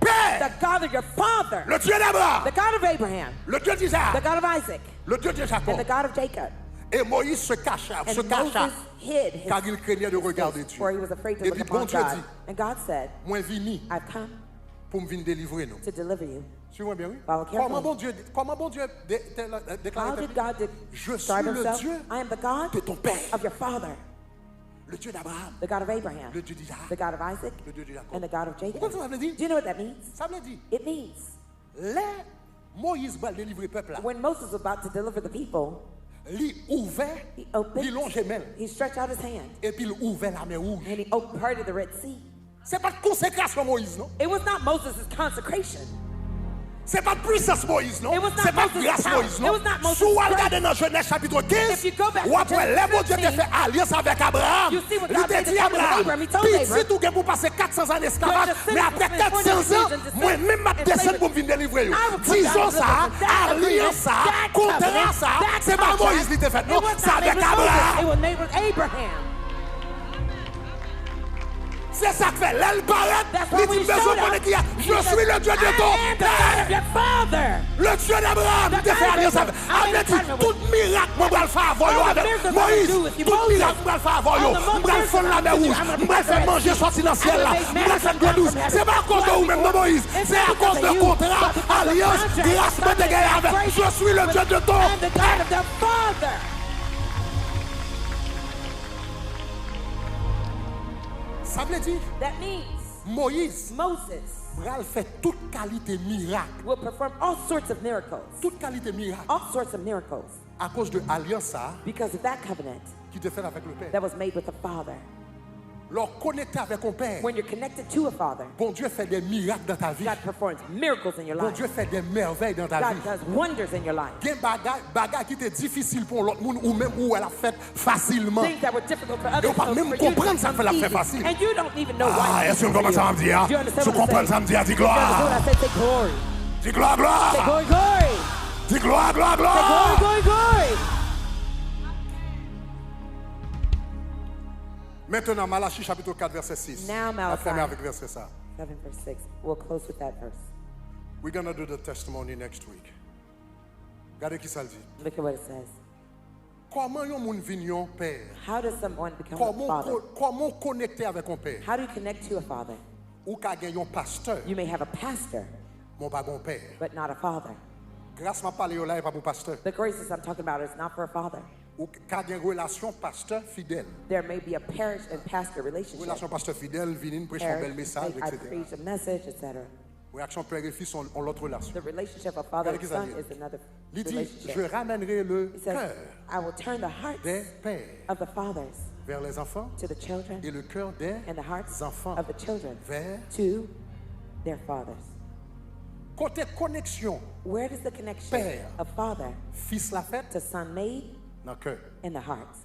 père, the God of your father, le Dieu d'Abraham, the God of Abraham, le Dieu the d'Isaac, God of Isaac, le Dieu de and Jacob. the God of Jacob. Et Moïse se cacha, And Moses hid his car il craignait de regarder face, Dieu. for he was afraid to Et look puis upon bon Dieu God. dit, And God said, moi vini I've come pour me venir délivrer nous. to deliver you. Suivez-moi bien, oui? Follow carefully. Comment bon Dieu How déclare did God Je describe suis le himself? Dieu I am the God de ton père, of your father, le Dieu d'Abraham, the God of Abraham, le Dieu d'Isaac, the God of Isaac, le Dieu de Jacob. and the God of Jacob. Vous comprenez ce que ça veut dire? Do you know what that means? Ça veut dire, It means les Moïse va délivrer le peuple là. when Moses was about to deliver the people, Il ouvert, he opened, il longeait même, he stretched out his hand, et puis il ouvert la mer rouge. and he parted the Red Sea. C'est pas de consécration Moïse, non? It was not Moses' consecration. C'est pas de puissance Moïse, non? It was not C'est pas de Moses' grâce power. Moïse, It non? was not Moses' Si vous grace. regardez dans Genèse chapitre 15, If you go back to ou après, Genesis les bon Dieu 15, qui fait alliance avec Abraham, you see what il God te made the dit covenant with Abraham, Abraham. He told petit Abraham, tout pour passer 400 ans d'esclavage, But mais the après sin is 400 ans, 400 years moi-même, ma in descendre slavery. pour me venir délivrer. I will come Disons down to ça, deliver that alliance ça, that contrat covenant, ça, that c'est pas contract. Moïse qui t'a fait, It non, was c'est not avec made with Moses. It Abraham. was made with Abraham. C'est ça que fait, l'aile paraît, That's il why dit, we mais showed je connais up. qui a, je suis le Dieu de ton I am the God père. of your father. Le Dieu d'Abraham, The il t'a fait God of alliance avec. Abraham. Avec I'm in tout miracle, moi, je vais le faire avant All the avec miracles Moïse. I'm gonna do with you, Tout Moses. miracle, je vais le faire avant All the je vais le faire la mer miracles rouge. I'm gonna Je vais le faire do. manger, sortir dans le ciel là. I'm gonna Je vais le faire make de l'eau douce. manna C'est pas à cause de vous-même, non, Moïse. C'est à cause de contrat, alliance, grâce, moi, de gagner avec. Je suis le Dieu de ton I'm the God of their father. Ça veut dire, That means Moïse, Moses va fait toute qualité miracle. will perform all sorts of miracles. Toute qualité miracle. All sorts of miracles. À cause de l'alliance ça, Because of that covenant qui te fait avec le Père. that was made with the Father. Leur connecter avec ton Père. When you're connected to a Father, Bon Dieu fait des miracles dans ta vie. God performs miracles in your Bon life. Dieu fait des merveilles dans ta God vie. does wonders in your life. Il y a des bagages qui étaient difficiles pour l'autre monde ou même où elle a fait facilement. Things that were difficult for Et others, on va so même for you, comprendre ça fait la fait easy. facile. And you don't even know Ah, why. est-ce que vous comprenez ça me dire? Do you understand Tu what I'm comprends saying? ça me dire? Dis You understand what gloire. I say? Say glory. Dis gloire, Say gloire. glory, glory. Dis gloire, gloire, Say glory, gloire. glory, glory. Maintenant, Malachie chapitre 4, verset 6. Now On va Malachi. fermer avec verset ça. 7 verse 6. We'll close with that verse. We're going to do the testimony next week. Regardez qui ça le dit. Look at what it says. Comment yon moun vignon père? How does someone become a father? Comment connecter avec un père? How do you connect to a father? Ou ka gen yon pasteur, You may have a pastor, mon pas gon père. but not a father. Grâce m'a parlé yo là, pas pour pasteur. The graces I'm talking about is not for a father. Ou ka gen relation pasteur fidèle. There may be a parish and pastor relationship. Relation pasteur fidèle, vinin, prêche un Parish, bel message, I etc. preach a message, etc. Réaction père et fils ont l'autre relation. The relationship of father and Regardez son qui ça is another Il dit, relationship. je ramènerai le He says, cœur I will turn the hearts des pères of the fathers vers les enfants to the children et le cœur des and the hearts enfants of the children vers to their fathers. côté connexion. Where does the connection Père. of father Fils la fête to son made? dans le cœur. In the hearts.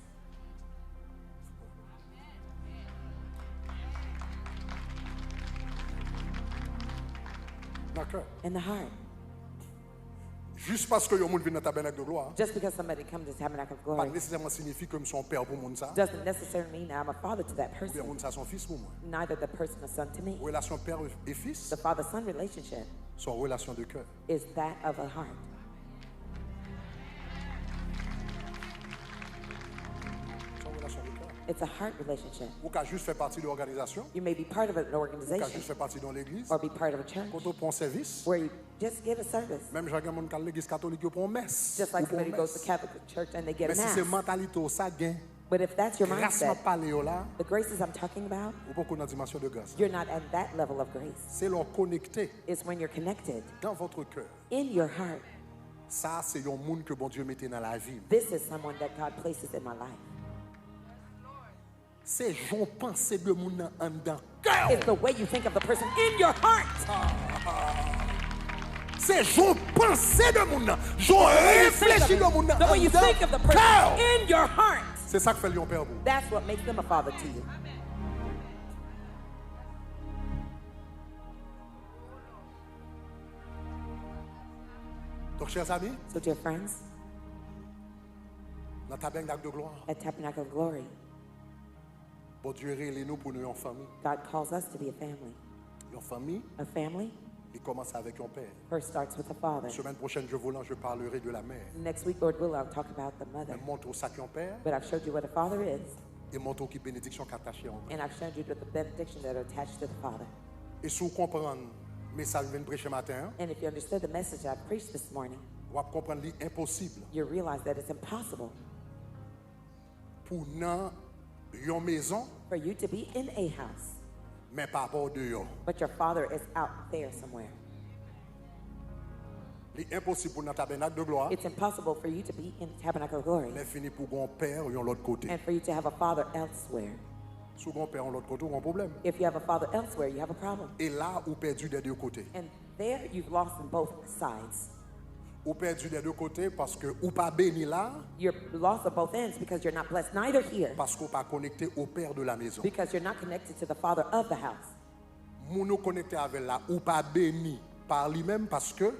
Dans le cœur. In the heart. Juste parce que yon moun vient dans tabernacle de gloire, Just because somebody comes to Tabernacle of pas Glory nécessairement signifie que je suis un père pour moun ça, doesn't necessarily mean I'm a father to that ou bien person. moun ça son fils pour moi. Neither the person a son to me. Relation père et fils The father-son relationship sont relation de cœur. is that of a heart. Sont relation de cœur. It's a heart relationship. Ou qu'à juste faire partie de l'organisation, You may be part of an ou qu'à organization juste faire partie dans l'église, or be part of a church quand on prend service, where you just get a service. même j'ai un monde qui l'église catholique yo prend messe. Just ou like prend somebody goes to messe. Catholic church and they get Mais a si c'est mass. mentalité au ça gain, But if that's your grâce m'a mindset, parlé yo là, the graces I'm talking about, ou pas qu'on a dimension de grâce. you're not at that level of grace. C'est leur connecter It's when you're connected dans votre cœur. in your heart. Ça c'est un monde que bon Dieu mettait dans la vie. This is someone that God places in my life. C'est j'en pensée de moun en dedans cœur. It's the way you think of the person in your heart. C'est j'en pensée de moun, j'en réfléchi de moun The way you en think of the dedans person cœur. in your heart. C'est ça que fait lion père vous. That's what makes them a father to you. Donc chers amis, So, dear friends, dans ta tabernacle de gloire, at Tabernacle of Glory, bon Dieu réunit nous pour nous en famille. God calls us to be a family. En famille, A family Il commence avec un père. First starts with the father. La semaine prochaine, je parlerai de la mère. Next week, Lord will, I'll talk about the mother. Mais montre ça qu'un père But I've showed you what a father is, et montre qui bénédiction qu'attaché en. and I've shown you the benediction that are attached to the father. Et si vous comprenez le message que je viens de prêcher matin, And if you understood the message I preached this morning, vous allez comprendre l'impossible you realize that it's impossible pour dans une maison, for you to be in a house, mais pas rapport dehors. but your father is out there somewhere. L'impossible pour dans tabernacle de gloire, It's impossible for you to be in the tabernacle of glory mais fini pour un père ou l'autre côté. and for you to have a father elsewhere. Si un père ou l'autre côté, un problème. If you have a father elsewhere, you have a problem. Et là, vous perdu des deux côtés. And there you've lost on both sides. Vous perdu des deux côtés parce que vous pas béni là, You're lost on both ends because you're not blessed neither here, parce que vous pas connecté au père de la maison. because you're not connected to the father of the house. Moun nou connecté avec là, ou pas béni par lui-même parce que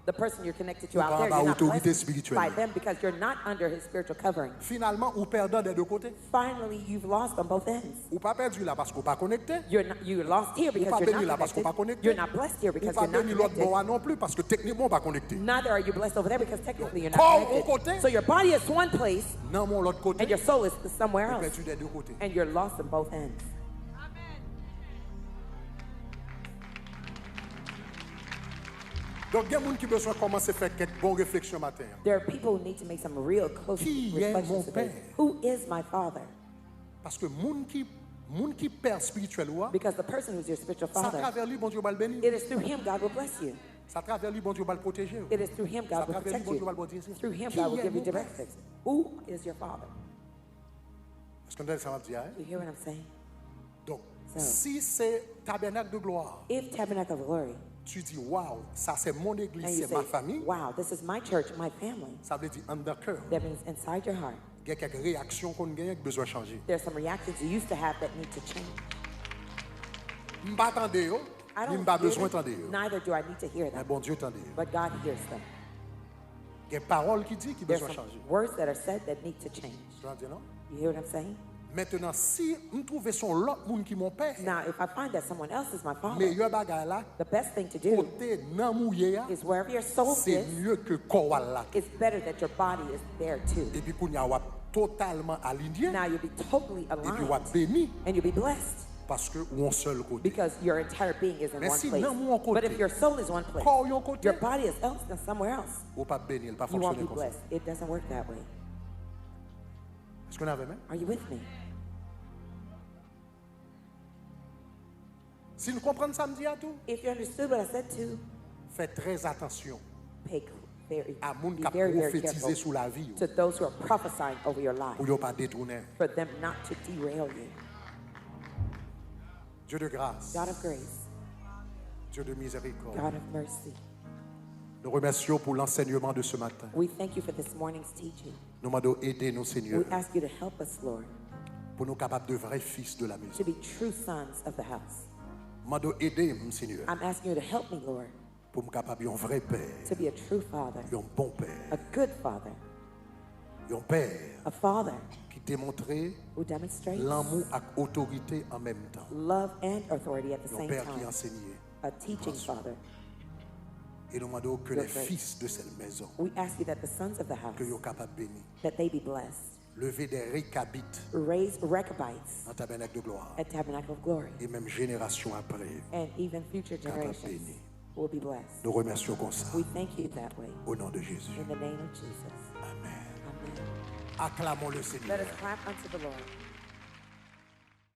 The person you're connected to Ou out pas there, en you're not autorité blessed spirituelle. by them because you're not under his spiritual covering. finalement, vous perdez des deux côtés. Finally, you've lost on both ends. Ou pas perdu là parce que vous pas connecté. You're lost here because pas you're béni là not parce qu'on pas connected. connecté. You're not blessed here Ou because pas you're not béni l'autre connected. bord non plus parce que techniquement pas connecté. Neither are you blessed over there because technically you're not Corps au connected. côté. So your body is one place Non, mon l'autre côté. and your soul is somewhere Vous else. perdu des deux côtés. And you're lost on both ends. Donc, il y a des gens qui ont besoin de commencer à faire quelques bonnes réflexions matin. There are people who need to make some real close Qui est mon reflections today. père? Who is my father? Parce que les gens qui perd spirituel, Because the person who's your spiritual ça father, travers lui, bon Dieu va le bénir. it is through him God will bless you. Ça travers lui, bon Dieu va le protéger. It is through him God will Ça protect travers lui, bon Dieu va le you. protéger. Through him Qui God will est give you mon père? directives. Who is your father? Est-ce qu'on a ça va dire? You hear what I'm saying? Donc, So. si c'est tabernacle de gloire, If Tabernacle of Glory, tu dis, waouh, ça c'est mon and église, you c'est ma say, famille, wow, this is my church, my family, ça veut dire under cœur. that means inside your heart, Il y a quelques réactions qu'on gagne qui besoin de changer. there's some reactions you used to have that need to change. Je ne pas attendre, I je don't n'ai pas hear besoin them, d'entendre. neither do I need to hear Mais them, bon Dieu t'entend. but God hears them. Il y a des paroles qui disent qui There's besoin some changer. words that are said that need to change. Tu entends, non? You hear what I'm saying? Maintenant, si nous trouvons son l'autre monde qui mon père, Now, if I find that someone else is my father, meilleur bagage là, the best thing to do côté nan mouillé, is wherever your soul c'est is, mieux que corps là. it's better that your body is there too. Et puis, qu'on y a totalement aligné, Now you'll be totally et puis, on aligned béni, and you'll be blessed parce que on seul côté. because your entire being is in Mais one si place. non, mon côté, But if your soul is one place, corps yon côté, your body is else than somewhere else, ou pas béni, il pas you won't fonctionner be comme ça. blessed. It doesn't work that way. Est-ce qu'on avait même? Are you with me? Si nous comprenons ça, me dit à tout, If you understood what I said to, faites très attention pay very, à moun be qui a very, very prophétisé careful sur la vie, to those who are prophesying over your life, pour ne pas détourner. for them not to derail you. Dieu de grâce, God of grace, Dieu de miséricorde. God of mercy, Nous remercions pour l'enseignement de ce matin. we thank you for this morning's teaching. Nous demandons d'aider nos We seigneurs ask you to help us, Lord, pour nous capables de vrais fils de la maison. to be true sons of the house. Nous demandons d'aider, mon Seigneur, I'm asking you to help me, Lord, pour nous capables un vrai père, to be a true father, un bon père, a good father, un père a father qui démontrait who demonstrates l'amour et l'autorité en même temps. love and authority at the Un same père qui time, enseignait. a teaching father. Et nous demandons que Your les grace. fils de cette maison, We ask you that the sons of the house, que soient capables de bénir, that they be blessed, lever des récabites raise Rechabites en tabernacle de gloire. at Tabernacle of Glory, Et même génération après, and even future generations béni. will be blessed. nous remercions comme ça. We thank you that way. Au nom de Jésus. In the name of Jesus. Amen. Amen. Acclamons le Let Seigneur. us clap unto the Lord.